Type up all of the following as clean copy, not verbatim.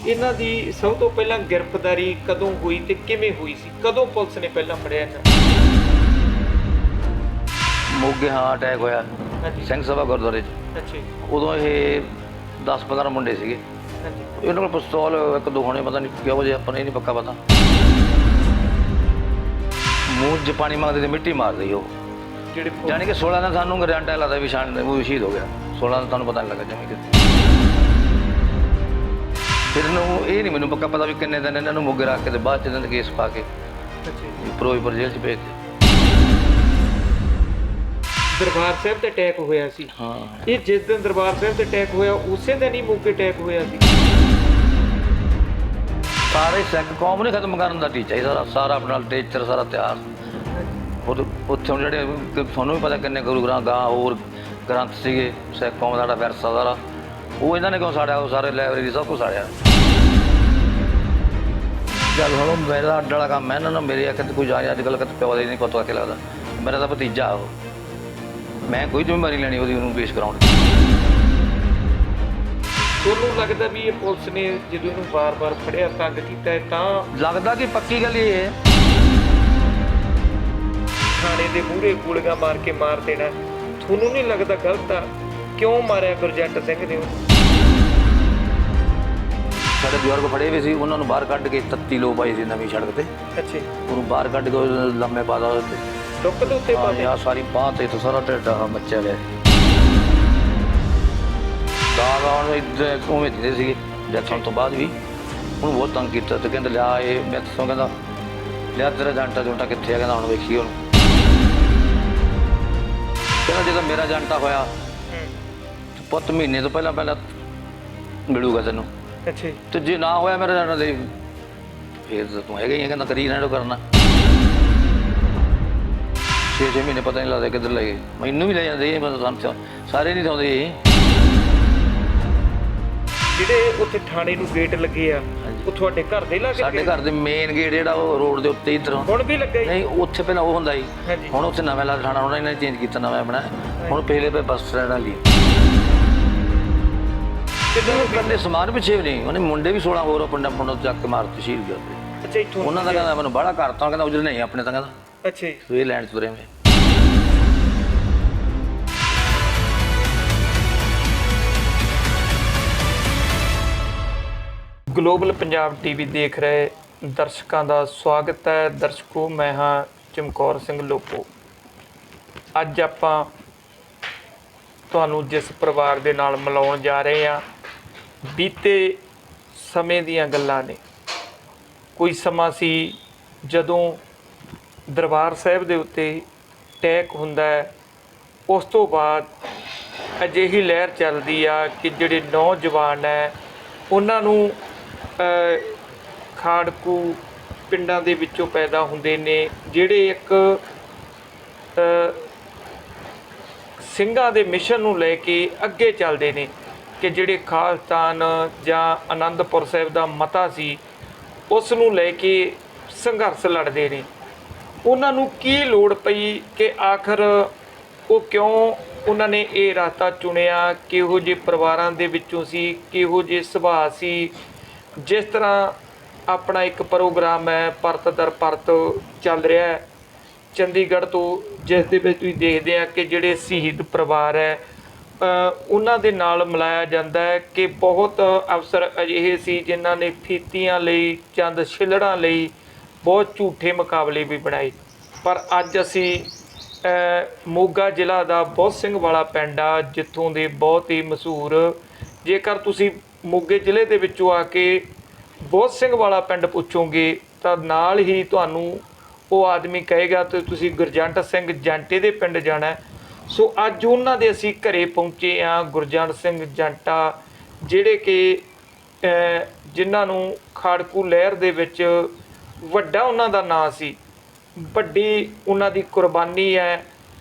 ਇਹਨਾਂ ਦੀ ਸਭ ਤੋਂ ਪਹਿਲਾਂ ਗ੍ਰਿਫਤਾਰੀ ਕਦੋਂ ਹੋਈ ਤੇ ਕਿਵੇਂ ਹੋਈ ਸੀ? ਕਦੋਂ ਪੁਲਿਸ ਨੇ ਪਹਿਲਾਂ ਫੜਿਆ ਇਹਨਾਂ ਨੂੰ? ਮੋਗੇ ਹਾਂ ਅਟੈਕ ਹੋਇਆ ਹਾਂਜੀ। ਸਿੰਘ ਸਭਾ ਗੁਰਦੁਆਰੇ 'ਚ। ਅੱਛਾ ਜੀ। ਉਦੋਂ ਇਹ 10-15 ਮੁੰਡੇ ਸੀਗੇ। ਹਾਂਜੀ। ਇਹਨਾਂ ਕੋਲ ਪਿਸਤੌਲ ਇੱਕ ਦੋ ਹੋਣੇ, ਪਤਾ ਨਹੀਂ ਕਿਹੋ ਜਿਹੇ, ਆਪਾਂ ਨੂੰ ਇਹ ਨਹੀਂ ਪੱਕਾ ਪਤਾ। ਮੂੰਹ 'ਚ ਪਾਣੀ ਮੰਗਦੇ ਤੇ ਮਿੱਟੀ ਮਾਰਦੇ ਸੀ ਉਹ। ਜਿਹੜੇ ਜਾਣੀ ਕਿ 16 ਦਾ ਸਾਨੂੰ ਗਰੰਟ ਲੱਗਦਾ ਵੀ ਉਹ ਵੀ ਸ਼ਹੀਦ ਹੋ ਗਿਆ। 16 ਦਾ ਤੁਹਾਨੂੰ ਪਤਾ ਨਹੀਂ ਲੱਗਾ ਜਿਵੇਂ ਕਿ। ਫਿਰ ਇਹਨੂੰ ਇਹ ਨਹੀਂ ਮੈਨੂੰ ਪੱਕਾ ਪਤਾ ਵੀ ਕਿੰਨੇ ਦਿਨ ਇਹਨਾਂ ਨੂੰ ਮੋਗੇ ਰੱਖ ਕੇ ਤੇ ਬਾਅਦ 'ਚ ਇਹਨਾਂ ਦੇ ਕੇਸ ਪਾ ਕੇ ਫਿਰੋਜ਼ਪੁਰ ਜੇਲ੍ਹ 'ਚ ਭੇਜ ਦਿੱਤੇ। ਦਰਬਾਰ ਸਾਹਿਬ ਤੇ ਅਟੈਕ ਹੋਇਆ ਸੀ। ਹਾਂ, ਇਹ ਜਿਸ ਦਿਨ ਦਰਬਾਰ ਸਾਹਿਬ ਤੇ ਅਟੈਕ ਹੋਇਆ ਉਸੇ ਦਿਨ ਹੀ ਮੋਗੇ ਅਟੈਕ ਹੋਇਆ ਸੀ। ਸਾਰੇ ਸਿੱਖ ਕੌਮ ਨੂੰ ਖਤਮ ਕਰਨ ਦਾ ਟੀਚਾ ਹੀ ਸਾਰਾ ਆਪਣਾ ਲਿਟਰੇਚਰ ਸਾਰਾ ਇਤਿਹਾਸ। ਉੱਥੇ ਹੁਣ ਜਿਹੜੇ ਤੁਹਾਨੂੰ ਵੀ ਪਤਾ ਕਿੰਨੇ ਗੁਰੂ ਗ੍ਰੰਥ ਗਾਂ ਹੋਰ ਗ੍ਰੰਥ ਸੀਗੇ ਸਿੱਖ ਕੌਮ ਦਾ ਜਿਹੜਾ ਵਿਰਸਾ ਸਾਰਾ, ਉਹ ਇਹਨਾਂ ਨੇ ਕਿਉਂ ਸਾੜਿਆ? ਉਹ ਸਾਰੇ ਲਾਇਬ੍ਰੇਰੀ ਸਭ ਕੁਛ ਸਾੜਿਆ। ਚੱਲ ਹੁਣ ਮੇਰਾ ਅੱਡ ਵਾਲਾ ਕੰਮ ਹੈ ਇਹਨਾਂ ਨੂੰ। ਮੇਰੇ ਅੱਖ 'ਤੇ ਕੋਈ ਜਾ ਅੱਜ ਕੱਲ੍ਹ ਕਿਤੇ ਪਿਓ ਦਾ ਹੀ ਨਹੀਂ ਪਤਾ ਕਿ ਲੱਗਦਾ। ਮੇਰਾ ਤਾਂ ਭਤੀਜਾ ਉਹ, ਮੈਂ ਕੋਈ ਜ਼ਿੰਮੇਵਾਰੀ ਲੈਣੀ ਉਹਦੀ, ਉਹਨੂੰ ਪੇਸ਼ ਕਰਾਉਣ ਦੀ। ਤੁਹਾਨੂੰ ਲੱਗਦਾ ਵੀ ਇਹ ਪੁਲਿਸ ਨੇ ਜਦੋਂ ਇਹਨੂੰ ਵਾਰ-ਵਾਰ ਫੜਿਆ ਤੰਗ ਕੀਤਾ ਹੈ ਤਾਂ ਲੱਗਦਾ ਕਿ ਪੱਕੀ ਗੱਲ ਇਹ ਹੈ ਥਾਣੇ ਦੇ ਮੂਹਰੇ ਗੋਲੀਆਂ ਮਾਰ ਕੇ ਮਾਰ ਦੇਣਾ? ਤੁਹਾਨੂੰ ਨਹੀਂ ਲੱਗਦਾ ਗਲਤ ਆ? ਕਿਉਂ ਮਾਰਿਆ ਗੁਰਜੰਟ ਸਿੰਘ ਨੇ ਉਹਨੂੰ? ਸਾਡੇ ਬਜ਼ੁਰਗ ਫੜੇ ਵੀ ਸੀ, ਉਹਨਾਂ ਨੂੰ ਬਾਹਰ ਕੱਢ ਕੇ 33 ਲੋ ਪਾਈ ਸੀ ਨਵੀਂ ਸੜਕ ਤੇ। ਅੱਛਾ। ਉਹਨੂੰ ਬਾਹਰ ਕੱਢ ਕੇ ਲੰਮੇ ਪਾ ਦਾ ਡੁੱਕ ਦੇ ਉੱਤੇ ਪਾ ਆ ਸਾਰੀ ਬਾਂਹ ਤੇ ਸਾਰਾ ਢਿੱਡ ਆ ਬੱਚਾ ਗਿਆ। ਦਾਗ ਆਉਣ ਇੱਧਰ ਉਵੇਂ ਦਿੰਦੇ ਸੀਗੇ ਜੱਥਾਂ ਤੋਂ ਬਾਅਦ ਵੀ। ਉਹਨੂੰ ਬਹੁਤ ਤੰਗ ਕੀਤਾ ਤੇ ਕਹਿੰਦੇ ਲਿਆ ਇਹ ਮੈਂ ਦੱਸੋ, ਕਹਿੰਦਾ ਲਿਆ ਤੇਰਾ ਜੰਟਾ ਜੁੰਟਾ ਕਿੱਥੇ ਆ? ਕਹਿੰਦਾ ਹੁਣ ਵੇਖੀ ਉਹਨੂੰ। ਕਹਿੰਦਾ ਜਦੋਂ ਮੇਰਾ ਜੰਟਾ ਹੋਇਆ ਪੁੱਤ ਮਹੀਨੇ ਤੋਂ ਪਹਿਲਾਂ ਮਿਲੂਗਾ ਤੈਨੂੰ। ਅੱਛਾ। ਤੇ ਜੇ ਨਾ ਹੋਇਆ ਮੇਰਾ ਜੰਟਾ ਦੇ ਫਿਰ ਤੂੰ ਹੈਗਾ ਹੀ, ਕਹਿੰਦਾ ਕਰੀ ਨਾ ਕਰਨਾ। 6 ਮਹੀਨੇ ਪਤਾ ਨਹੀਂ ਲੱਗਦਾ ਕਿੱਧਰ ਲੈ ਗਏ। ਮੈਨੂੰ ਵੀ ਲੈ ਜਾਂਦੇ ਮਤਲਬ ਸਾਰੇ ਨਹੀਂ ਆਉਂਦੇ। ਜਿਹੜੇ ਉੱਥੇ ਥਾਣੇ ਨੂੰ ਗੇਟ ਲੱਗੇ ਆ ਉਹ ਤੁਹਾਡੇ ਘਰ ਦੇ ਲੱਗੇ? ਸਾਡੇ ਘਰ ਦੇ ਮੇਨ ਗੇਟ ਜਿਹੜਾ ਉਹ ਰੋਡ ਦੇ ਉੱਤੇ ਇੱਧਰ ਹੁਣ ਵੀ ਲੱਗਾ? ਨਹੀਂ, ਉੱਥੇ ਪਹਿਲਾਂ ਉਹ ਹੁੰਦਾ ਸੀ। ਹੁਣ ਉੱਥੇ ਨਵਾਂ ਲਾ ਥਾਣਾ ਉਹਨਾਂ ਨੇ ਚੇਂਜ ਕੀਤਾ, ਨਵਾਂ ਬਣਾਇਆ ਹੁਣ। ਪਹਿਲੇ ਪਏ ਬੱਸ ਸਟੈਂਡ ਵਾਲੀ ਕਿੱਦਾਂ ਕਰਦੇ ਸਮਾਨ ਪਿੱਛੇ ਵੀ ਨਹੀਂ। ਉਹਨੇ ਮੁੰਡੇ ਵੀ 16 ਹੋਰ ਪਿੰਡਾਂ ਪਿੰਡੋਂ ਚੱਕ ਕੇ ਮਾਰਤੇ ਸ਼ਹੀਦ ਕਰਦੇ। ਅੱਛਾ। ਇੱਥੋਂ ਉਹਨਾਂ ਦਾ ਕਹਿੰਦਾ ਮੈਨੂੰ ਬਾਹਲਾ ਕਰਤਾ, ਕਹਿੰਦਾ ਉਜਰ ਨਹੀਂ ਆਪਣੇ ਤਾਂ ਕਹਿੰਦਾ। ਅੱਛਾ ਜੀ। ਇਹ ਲੈਣ 'ਚ ਤੁਰੇ ਮੈਂ। ਗਲੋਬਲ ਪੰਜਾਬ ਟੀਵੀ ਦੇਖ ਰਹੇ ਦਰਸ਼ਕਾਂ ਦਾ ਸਵਾਗਤ ਹੈ। ਦਰਸ਼ਕੋ, ਮੈਂ ਹਾਂ ਚਮਕੌਰ ਸਿੰਘ ਲੋਪੋ। ਅੱਜ ਆਪਾਂ ਤੁਹਾਨੂੰ ਜਿਸ ਪਰਿਵਾਰ ਦੇ ਨਾਲ ਮਿਲਾਉਣ ਜਾ ਰਹੇ ਹਾਂ, ਬੀਤੇ ਸਮੇਂ ਦੀਆਂ ਗੱਲਾਂ ਨੇ। ਕੋਈ ਸਮਾਂ ਸੀ ਜਦੋਂ ਦਰਬਾਰ ਸਾਹਿਬ ਦੇ ਉੱਤੇ ਅਟੈਕ ਹੁੰਦਾ ਹੈ। ਉਸ ਤੋਂ ਬਾਅਦ ਅਜਿਹੀ ਲਹਿਰ ਚੱਲਦੀ ਆ ਕਿ ਜਿਹੜੇ ਨੌਜਵਾਨ ਹੈ ਉਹਨਾਂ ਨੂੰ ਖਾੜਕੂ ਪਿੰਡਾਂ ਦੇ ਵਿੱਚੋਂ ਪੈਦਾ ਹੁੰਦੇ ਨੇ, ਜਿਹੜੇ ਇੱਕ ਸਿੰਘਾਂ ਦੇ ਮਿਸ਼ਨ ਨੂੰ ਲੈ ਕੇ ਅੱਗੇ ਚੱਲਦੇ ਨੇ ਕਿ ਜਿਹੜੇ ਖਾਲਸਤਾਨ ਜਾਂ ਆਨੰਦਪੁਰ ਸਾਹਿਬ ਦਾ ਮਤਾ ਸੀ ਉਸ ਨੂੰ ਲੈ ਕੇ ਸੰਘਰਸ਼ ਲੜਦੇ ਨੇ। ਉਹਨਾਂ ਨੂੰ ਕੀ ਲੋੜ ਪਈ ਕਿ ਆਖਰ ਉਹ ਕਿਉਂ ਉਹਨਾਂ ਨੇ ਇਹ ਰਸਤਾ ਚੁਣਿਆ? ਕਿਹੋ ਜਿਹੇ ਪਰਿਵਾਰਾਂ ਦੇ ਵਿੱਚੋਂ ਸੀ, ਕਿਹੋ ਜਿਹੇ ਸੁਭਾਅ ਸੀ? ਜਿਸ ਤਰ੍ਹਾਂ ਆਪਣਾ ਇੱਕ ਪ੍ਰੋਗਰਾਮ ਹੈ ਪਰਤ ਦਰ ਪਰਤ ਚੱਲ ਰਿਹਾ ਹੈ ਚੰਡੀਗੜ੍ਹ ਤੋਂ, ਜਿਸ ਦੇ ਵਿੱਚ ਤੁਸੀਂ ਦੇਖਦੇ ਆ ਕਿ ਜਿਹੜੇ ਸ਼ਹੀਦ ਪਰਿਵਾਰ ਹੈ ਉਹਨਾਂ ਦੇ ਨਾਲ ਮਿਲਾਇਆ ਜਾਂਦਾ ਹੈ ਕਿ ਬਹੁਤ ਅਫਸਰ ਅਜਿਹੇ ਸੀ ਜਿਨ੍ਹਾਂ ਨੇ ਫੀਤੀਆਂ ਲਈ, ਚੰਦ ਛਿੱਲੜਾਂ ਲਈ ਬਹੁਤ ਝੂਠੇ ਮੁਕਾਬਲੇ ਵੀ ਬਣਾਏ। ਪਰ ਅੱਜ ਅਸੀਂ ਮੋਗਾ ਜ਼ਿਲ੍ਹਾ ਦਾ ਬਹੁਤ ਸਿੰਘ ਵਾਲਾ ਪਿੰਡ ਆ, ਜਿੱਥੋਂ ਦੇ ਬਹੁਤ ਹੀ ਮਸ਼ਹੂਰ, ਜੇਕਰ ਤੁਸੀਂ ਮੋਗੇ ਜ਼ਿਲ੍ਹੇ ਦੇ ਵਿੱਚੋਂ ਆ ਕੇ ਬਹੁਤ ਸਿੰਘ ਵਾਲਾ ਪਿੰਡ ਪੁੱਛੋਗੇ ਤਾਂ ਨਾਲ ਹੀ ਤੁਹਾਨੂੰ ਉਹ ਆਦਮੀ ਕਹੇਗਾ ਤੇ ਤੁਸੀਂ ਗੁਰਜੰਟ ਸਿੰਘ ਜੰਟੇ ਦੇ ਪਿੰਡ ਜਾਣਾ। ਸੋ ਅੱਜ ਉਹਨਾਂ ਦੇ ਅਸੀਂ ਘਰੇ ਪਹੁੰਚੇ ਹਾਂ, ਗੁਰਜੰਟ ਸਿੰਘ ਜੰਟਾ, ਜਿਹੜੇ ਕਿ ਜਿਨ੍ਹਾਂ ਨੂੰ ਖਾੜਕੂ ਲਹਿਰ ਦੇ ਵਿੱਚ ਵੱਡਾ ਉਹਨਾਂ ਦਾ ਨਾਂ ਸੀ, ਵੱਡੀ ਉਹਨਾਂ ਦੀ ਕੁਰਬਾਨੀ ਹੈ।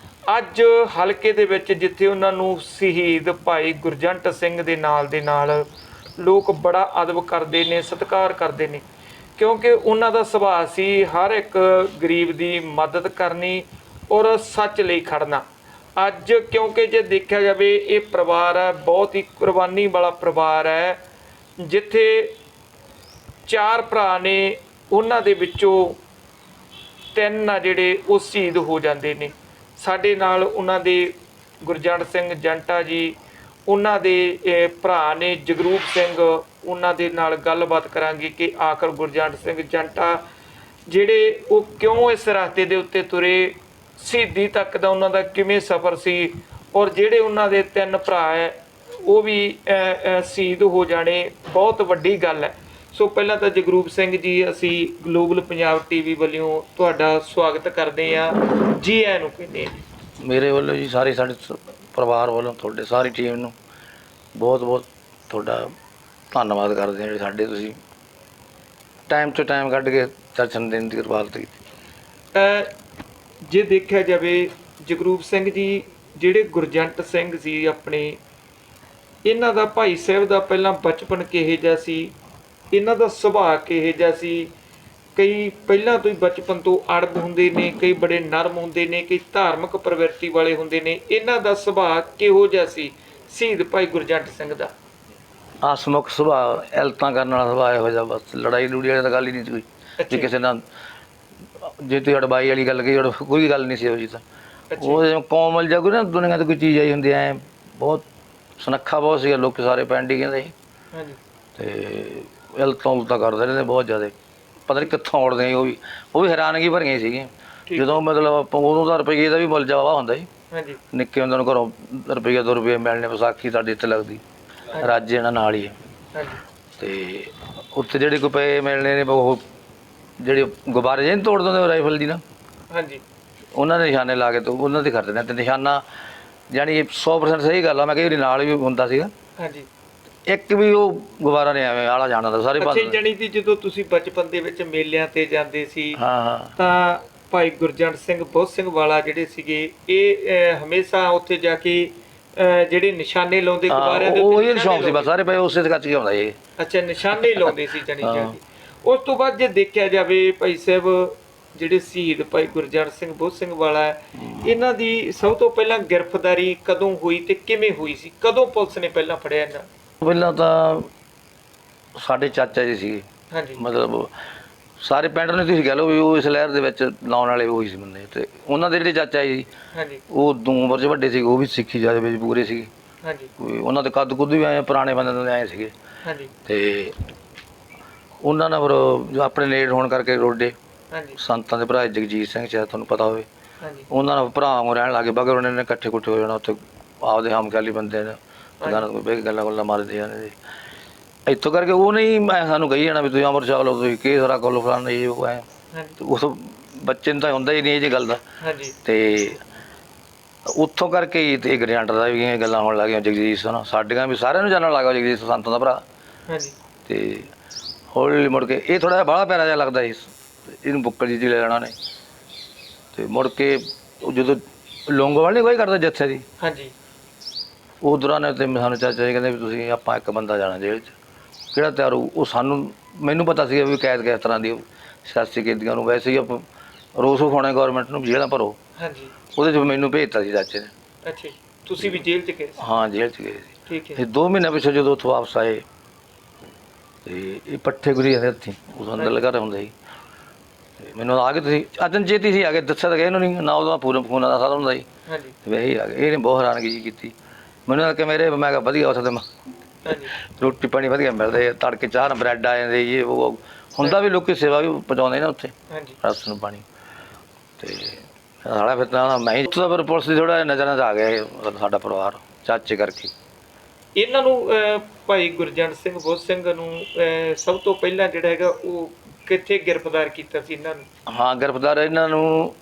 ਅੱਜ ਹਲਕੇ ਦੇ ਵਿੱਚ ਜਿੱਥੇ ਉਹਨਾਂ ਨੂੰ ਸ਼ਹੀਦ ਭਾਈ ਗੁਰਜੰਟ ਸਿੰਘ ਦੇ ਨਾਲ ਲੋਕ ਬੜਾ ਅਦਬ ਕਰਦੇ ਨੇ, ਸਤਿਕਾਰ ਕਰਦੇ ਨੇ, ਕਿਉਂਕਿ ਉਹਨਾਂ ਦਾ ਸੁਭਾਅ ਸੀ ਹਰ ਇੱਕ ਗਰੀਬ ਦੀ ਮਦਦ ਕਰਨੀ ਔਰ ਸੱਚ ਲਈ ਖੜਨਾ। ਅੱਜ ਕਿਉਂਕਿ ਜੇ ਦੇਖਿਆ ਜਾਵੇ ਇਹ ਪਰਿਵਾਰ ਹੈ ਬਹੁਤ ਹੀ ਕੁਰਬਾਨੀ ਵਾਲਾ ਪਰਿਵਾਰ ਹੈ, ਜਿੱਥੇ 4 ਭਰਾ ਨੇ, ਉਹਨਾਂ ਦੇ ਵਿੱਚੋਂ 3 ਆ ਜਿਹੜੇ ਉਹ ਸ਼ਹੀਦ ਹੋ ਜਾਂਦੇ ਨੇ। ਸਾਡੇ ਨਾਲ ਉਹਨਾਂ ਦੇ ਗੁਰਜੰਟ ਸਿੰਘ ਜੰਟਾ ਜੀ, ਉਹਨਾਂ ਦੇ ਭਰਾ ਨੇ ਜਗਰੂਪ ਸਿੰਘ, ਉਹਨਾਂ ਦੇ ਨਾਲ ਗੱਲਬਾਤ ਕਰਾਂਗੇ ਕਿ ਆਖਰ ਗੁਰਜੰਟ ਸਿੰਘ ਜੰਟਾ ਜਿਹੜੇ ਉਹ ਕਿਉਂ ਇਸ ਰਸਤੇ ਦੇ ਉੱਤੇ ਤੁਰੇ, ਸ਼ਹੀਦੀ ਤੱਕ ਦਾ ਉਹਨਾਂ ਦਾ ਕਿਵੇਂ ਸਫ਼ਰ ਸੀ, ਔਰ ਜਿਹੜੇ ਉਹਨਾਂ ਦੇ 3 ਭਰਾ ਹੈ ਉਹ ਵੀ ਸ਼ਹੀਦ ਹੋ ਜਾਣੇ ਬਹੁਤ ਵੱਡੀ ਗੱਲ ਹੈ। ਸੋ ਪਹਿਲਾਂ ਤਾਂ ਜਗਰੂਪ ਸਿੰਘ ਜੀ, ਅਸੀਂ ਗਲੋਬਲ ਪੰਜਾਬ ਟੀਵੀ ਵੱਲੋਂ ਤੁਹਾਡਾ ਸਵਾਗਤ ਕਰਦੇ ਹਾਂ, ਜੀ ਆਇਆਂ ਨੂੰ ਕਹਿੰਦੇ ਹਾਂ। ਮੇਰੇ ਵੱਲੋਂ ਜੀ ਸਾਰੇ ਸਾਡੇ ਪਰਿਵਾਰ ਵੱਲੋਂ ਤੁਹਾਡੇ ਸਾਰੀ ਟੀਮ ਨੂੰ ਬਹੁਤ ਬਹੁਤ ਤੁਹਾਡਾ ਧੰਨਵਾਦ ਕਰਦੇ ਹਾਂ, ਜਿਹੜੇ ਸਾਡੇ ਤੁਸੀਂ ਟਾਈਮ ਤੋਂ ਟਾਈਮ ਕੱਢ ਕੇ ਦਰਸ਼ਨ ਦੇਣ ਦੀ ਕਿਰਪਾਲਤਾ ਕੀਤੀ। ਜੇ ਦੇਖਿਆ ਜਾਵੇ ਜਗਰੂਪ ਸਿੰਘ ਜੀ, ਜਿਹੜੇ ਗੁਰਜੰਟ ਸਿੰਘ ਸੀ ਆਪਣੇ, ਇਹਨਾਂ ਦਾ ਭਾਈ ਸਾਹਿਬ ਦਾ ਪਹਿਲਾਂ ਬਚਪਨ ਕਿਹੋ ਜਿਹਾ ਸੀ, ਇਹਨਾਂ ਦਾ ਸੁਭਾਅ ਕਿਹੋ ਜਿਹਾ ਸੀ? ਕਈ ਪਹਿਲਾਂ ਤੋਂ ਹੀ ਬਚਪਨ ਤੋਂ ਅੜਬ ਹੁੰਦੇ ਨੇ, ਕਈ ਬੜੇ ਨਰਮ ਹੁੰਦੇ ਨੇ, ਕਈ ਧਾਰਮਿਕ ਪ੍ਰਵਿਰਤੀ ਵਾਲੇ ਹੁੰਦੇ ਨੇ। ਇਹਨਾਂ ਦਾ ਸੁਭਾਅ ਕਿਹੋ ਜਿਹਾ ਸੀ ਸ਼ਹੀਦ ਭਾਈ ਗੁਰਜੰਟ ਸਿੰਘ ਦਾ? ਹਸਮੁਖ ਸੁਭਾਅ, ਐਲਤਾਂ ਕਰਨ ਵਾਲਾ ਸੁਭਾਅ ਇਹੋ ਜਿਹਾ, ਬਸ ਲੜਾਈ ਲੂੜੀ ਵਾਲੀ ਤਾਂ ਗੱਲ ਹੀ ਨਹੀਂ ਸੀ ਕੋਈ। ਜੇ ਕਿਸੇ ਨਾਲ ਜੇ ਤੁਸੀਂ ਅੜਬਾਈ ਵਾਲੀ ਗੱਲ ਕਹੀ, ਕੋਈ ਗੱਲ ਨਹੀਂ ਸੀ ਇਹੋ ਜਿਹੀ ਤਾਂ। ਉਹ ਜਿਵੇਂ ਕੋਮਲ ਜਿਹਾ ਕੋਈ ਨਾ ਦੁਨੀਆ 'ਤੇ ਕੋਈ ਚੀਜ਼ ਆਈ ਹੁੰਦੀ ਐ, ਬਹੁਤ ਸੁਨੱਖਾ ਬਹੁਤ ਸੀਗਾ, ਲੋਕ ਸਾਰੇ ਪਿੰਡ ਹੀ ਕਹਿੰਦੇ ਸੀ। ਹਾਂਜੀ। ਅਤੇ ਐਲਤਾਂ ਉਲਤਾਂ ਕਰਦੇ ਰਹਿੰਦੇ ਬਹੁਤ ਜ਼ਿਆਦਾ, ਪਤਾ ਨਹੀਂ ਕਿੱਥੋਂ ਉੜਦੇ, ਉਹ ਵੀ ਹੈਰਾਨਗੀ ਭਰੀਆਂ ਸੀਗੀਆਂ। ਜਦੋਂ ਮਤਲਬ ਉਦੋਂ ਤਾਂ ਰੁਪਈਏ ਦਾ ਵੀ ਮੁੱਲ ਜਵਾਵਾ ਹੁੰਦਾ ਸੀ। ਹਾਂਜੀ। ਨਿੱਕੇ ਹੁੰਦੇ ਨੂੰ ਘਰੋਂ ਰੁਪਈਆ 2 ਰੁਪਏ ਮਿਲਣੇ, ਵਿਸਾਖੀ ਸਾਡੇ ਇੱਥੇ ਲੱਗਦੀ, ਰਾਜੇ ਇਹਨਾਂ ਨਾਲ ਹੀ ਹੈ। ਅਤੇ ਉੱਥੇ ਜਿਹੜੇ ਕੋਈ ਪਏ ਮਿਲਣੇ ਨੇ, ਉਹ ਜਿਹੜੇ ਗੁਬਾਰੇ ਜਿਹੇ ਨਹੀਂ ਤੋੜ ਦਿੰਦੇ ਰਾਈਫਲ ਦੀ ਨਾ, ਹਾਂਜੀ, ਉਹਨਾਂ ਦੇ ਨਿਸ਼ਾਨੇ ਲਾ ਕੇ ਉਹਨਾਂ ਦੇ ਖਰਚਦੇ ਨੇ। ਅਤੇ ਨਿਸ਼ਾਨਾ ਜਾਣੀ 100% ਸਹੀ ਗੱਲ ਆ, ਮੈਂ ਕਈ ਵਾਰੀ ਨਾਲ ਵੀ ਹੁੰਦਾ ਸੀਗਾ। ਹਾਂਜੀ। ਇੱਕ ਵੀ ਉਹ ਗੁਬਾਰਾ ਨਹੀਂ ਐਵੇਂ ਆਲਾ ਜਾਣਾ ਦਾ, ਸਾਰੇ ਪਾਸੇ। ਜਾਣੀ ਕਿ ਜਦੋਂ ਤੁਸੀਂ ਬਚਪਨ ਦੇ ਵਿੱਚ ਮੇਲਿਆਂ ਤੇ ਜਾਂਦੇ ਸੀ, ਹਾਂ, ਤਾਂ ਭਾਈ ਗੁਰਜੰਟ ਸਿੰਘ ਬੁੱਧ ਸਿੰਘ ਵਾਲਾ ਜਿਹੜੇ ਸੀਗੇ, ਇਹ ਹਮੇਸ਼ਾ ਉੱਥੇ ਜਾ ਕੇ ਜਿਹੜੇ ਨਿਸ਼ਾਨੇ ਲਾਉਂਦੇ ਗੁਬਾਰਿਆਂ ਦੇ, ਉਹ ਇਹ ਸ਼ੌਂਕ ਸੀ ਬਸ, ਸਾਰੇ ਪਏ ਉਸੇ ਤੇ ਕੱਚ ਕੇ ਆਉਂਦਾ ਇਹ। ਅੱਛਾ, ਨਿਸ਼ਾਨੇ ਲਾਉਂਦੇ ਸੀ ਜਾਣੀ ਕਿ। ਉਸ ਤੋਂ ਬਾਅਦ ਜੇ ਦੇਖਿਆ ਜਾਵੇ ਭਾਈ ਸਾਹਿਬ ਜਿਹੜੇ ਸ਼ਹੀਦ ਭਾਈ ਗੁਰਜੰਟ ਸਿੰਘ ਬੁੱਧ ਸਿੰਘ ਵਾਲਾ ਹੈ, ਇਹਨਾਂ ਦੀ ਸਭ ਤੋਂ ਪਹਿਲਾਂ ਗ੍ਰਿਫਤਾਰੀ ਕਦੋਂ ਹੋਈ ਤੇ ਕਿਵੇਂ ਹੋਈ ਸੀ? ਕਦੋਂ ਪੁਲਿਸ ਨੇ ਪਹਿਲਾਂ ਫੜਿਆ ਇਹਨਾਂ? ਪਹਿਲਾਂ ਤਾਂ ਸਾਡੇ ਚਾਚਾ ਜੀ ਸੀਗੇ। ਹਾਂਜੀ। ਮਤਲਬ ਸਾਰੇ ਪਿੰਡ ਨੂੰ ਤੁਸੀਂ ਕਹਿ ਲਓ ਵੀ ਉਹ ਇਸ ਲਹਿਰ ਦੇ ਵਿੱਚ ਲਾਉਣ ਵਾਲੇ ਉਹੀ ਸੀ ਬੰਦੇ। ਅਤੇ ਉਹਨਾਂ ਦੇ ਜਿਹੜੇ ਚਾਚਾ ਜੀ, ਹਾਂਜੀ, ਉਹ 2 ਉਮਰ 'ਚ ਵੱਡੇ ਸੀਗੇ, ਉਹ ਵੀ ਸਿੱਖੀ ਜਾਤ ਵਿੱਚ ਪੂਰੇ ਸੀਗੇ। ਹਾਂਜੀ। ਉਹਨਾਂ ਦੇ ਕੱਦ ਕੁੱਦ ਵੀ ਆਏ ਪੁਰਾਣੇ ਬੰਦੇ ਦੇ ਆਏ ਸੀਗੇ। ਹਾਂਜੀ। ਅਤੇ ਉਹਨਾਂ ਨਾਲ ਫਿਰ ਆਪਣੇ ਨੇੜ ਹੋਣ ਕਰਕੇ ਰੋਡੇ ਸੰਤਾਂ ਦੇ ਭਰਾ ਜਗਜੀਤ ਸਿੰਘ ਸ਼ਾਇਦ ਤੁਹਾਨੂੰ ਪਤਾ ਹੋਵੇ, ਉਹਨਾਂ ਨਾਲ ਭਰਾ ਵਾਂਗੂ ਰਹਿਣ ਲੱਗੇ। ਬਗਰ ਉਹਨਾਂ ਨੇ ਇਕੱਠੇ ਕੁੱਠੇ ਹੋ ਜਾਣਾ ਉੱਥੇ, ਆਪਦੇ ਹਮਖਿਆਲੀ ਬੰਦੇ ਨੇ, ਬਹਿ ਗੱਲਾਂ ਗੁੱਲਾਂ ਮਾਰਦੇ ਜਾਂਦੇ। ਇੱਥੋਂ ਕਰਕੇ ਉਹ ਨਹੀਂ ਮੈਂ ਸਾਨੂੰ ਕਹੀ ਜਾਣਾ ਵੀ ਤੁਸੀਂ ਅੰਮ੍ਰਿਤ ਛਕ ਲਓ, ਤੁਸੀਂ ਕੀ ਸਾਰਾ ਕੋਲ ਫਲਾਣਾ ਇਹ ਉਹ ਹੈ। ਉਸ ਬੱਚੇ ਨੂੰ ਤਾਂ ਹੁੰਦਾ ਹੀ ਨਹੀਂ ਇਹ ਜਿਹੀ ਗੱਲ ਦਾ। ਅਤੇ ਉੱਥੋਂ ਕਰਕੇ ਹੀ ਅਤੇ ਗਰਜੰਟ ਦਾ ਵੀ ਇਹ ਗੱਲਾਂ ਹੋਣ ਲੱਗ ਗਈਆਂ। ਜਗਜੀਤ ਸਿੰਘ ਸਾਡੀਆਂ ਵੀ ਸਾਰਿਆਂ ਨੂੰ ਜਾਣਨ ਲੱਗ ਗਿਆ, ਜਗਜੀਤ ਸੰਤਾਂ ਦਾ ਭਰਾ। ਅਤੇ ਹੌਲੀ ਮੁੜ ਕੇ ਇਹ ਥੋੜ੍ਹਾ ਜਿਹਾ ਬਾਹਲਾ ਪਿਆਰਾ ਜਿਹਾ ਲੱਗਦਾ ਸੀ, ਇਹਨੂੰ ਬੁੱਕਲ ਜੀ ਲੈ ਲੈਣਾ ਨੇ। ਅਤੇ ਮੁੜ ਕੇ ਜਦੋਂ ਲੌਂਗੋਵਾਲ ਨਹੀਂ ਕੋਈ ਕਰਦਾ ਜੱਥੇ ਦੀ, ਹਾਂਜੀ, ਉਹ ਦੌਰਾਨ ਅਤੇ ਸਾਨੂੰ ਚਾਚਾ ਜੀ ਕਹਿੰਦੇ ਵੀ ਤੁਸੀਂ ਆਪਾਂ ਇੱਕ ਬੰਦਾ ਜਾਣਾ ਜੇਲ੍ਹ 'ਚ, ਕਿਹੜਾ ਤਿਆਰ ਹੋਊ? ਉਹ ਸਾਨੂੰ ਮੈਨੂੰ ਪਤਾ ਸੀਗਾ ਵੀ ਕੈਦ ਕਿਸ ਤਰ੍ਹਾਂ ਦੀ, ਸਿਆਸੀ ਕੈਦੀਆਂ ਨੂੰ ਵੈਸੇ ਹੀ ਆਪਾਂ ਰੋਸ ਵਿਖਾਉਣਾ ਗੌਰਮੈਂਟ ਨੂੰ, ਜੇਲ੍ਹਾਂ ਭਰੋ। ਹਾਂਜੀ। ਉਹਦੇ 'ਚ ਮੈਨੂੰ ਭੇਜਤਾ ਸੀ ਚਾਚੇ ਨੇ। ਅੱਛਾ, ਤੁਸੀਂ ਵੀ ਜੇਲ੍ਹ 'ਚ ਗਏ? ਹਾਂ, ਜੇਲ੍ਹ 'ਚ ਗਏ ਸੀ। ਠੀਕ ਹੈ। ਫਿਰ 2 ਮਹੀਨੇ ਪਿੱਛੇ ਜਦੋਂ ਉੱਥੋਂ ਵਾਪਸ ਆਏ, ਅਤੇ ਇਹ ਪੱਠੇ ਗੁਰੀ ਜਾਂਦੇ ਹੱਥੀਂ, ਉਸ ਅੰਦਰ ਲਗਾ ਰਿਹਾ ਹੁੰਦਾ ਸੀ। ਮੈਨੂੰ ਆ ਕੇ ਤੁਸੀਂ ਅਚਨਚੇਤ ਹੀ ਸੀ ਆ ਕੇ, ਦੱਸਿਆ ਤਾਂ ਗਏ ਇਹਨੂੰ ਨਹੀਂ ਨਾ, ਉਹਦਾ ਪੂਰਾ ਫੋਨਾਂ ਦਾ ਸਾਰਾ ਹੁੰਦਾ ਸੀ। ਹਾਂਜੀ। ਵੈਸੇ ਹੀ ਆ ਗਏ। ਇਹਨੇ ਬਹੁਤ ਹੈਰਾਨਗੀ ਜੀ ਕੀਤੀ ਮੈਨੂੰ ਆ ਕੇ ਮੇਰੇ। ਮੈਂ ਕਿਹਾ ਵਧੀਆ ਉੱਥੇ ਤਾਂ ਰੋਟੀ ਪਾਣੀ ਵਧੀਆ ਮਿਲਦੇ, ਤੜਕੇ ਚਾਹ ਨਾਲ ਬਰੈਡ ਆ ਜਾਂਦੇ, ਇਹ ਉਹ ਹੁੰਦਾ ਵੀ, ਲੋਕੀ ਸੇਵਾ ਵੀ ਪਹੁੰਚਾਉਂਦੇ ਨਾ ਉੱਥੇ, ਰਸਨ ਪਾਣੀ। ਅਤੇ ਸਾਡਾ ਫਿਰ ਤਾਂ ਮੈਂ ਹੀ ਉੱਥੋਂ ਦਾ ਫਿਰ ਪੁਲਿਸ ਦੀ ਥੋੜ੍ਹਾ ਜਿਹਾ ਨਜ਼ਰਾਂ 'ਚ ਆ ਗਿਆ ਸਾਡਾ ਪਰਿਵਾਰ, ਚਾਚੇ ਕਰਕੇ। ਇਹਨਾਂ ਨੂੰ ਭਾਈ ਗੁਰਜੰਟ ਸਿੰਘ ਬੁੱਧ ਸਿੰਘ ਨੂੰ ਸਭ ਤੋਂ ਪਹਿਲਾਂ ਜਿਹੜਾ ਹੈਗਾ ਉਹ ਕਿੱਥੇ ਗ੍ਰਿਫਤਾਰ ਕੀਤਾ ਸੀ ਇਹਨਾਂ ਨੂੰ? ਹਾਂ, ਗ੍ਰਿਫਤਾਰ ਇਹਨਾਂ ਨੂੰ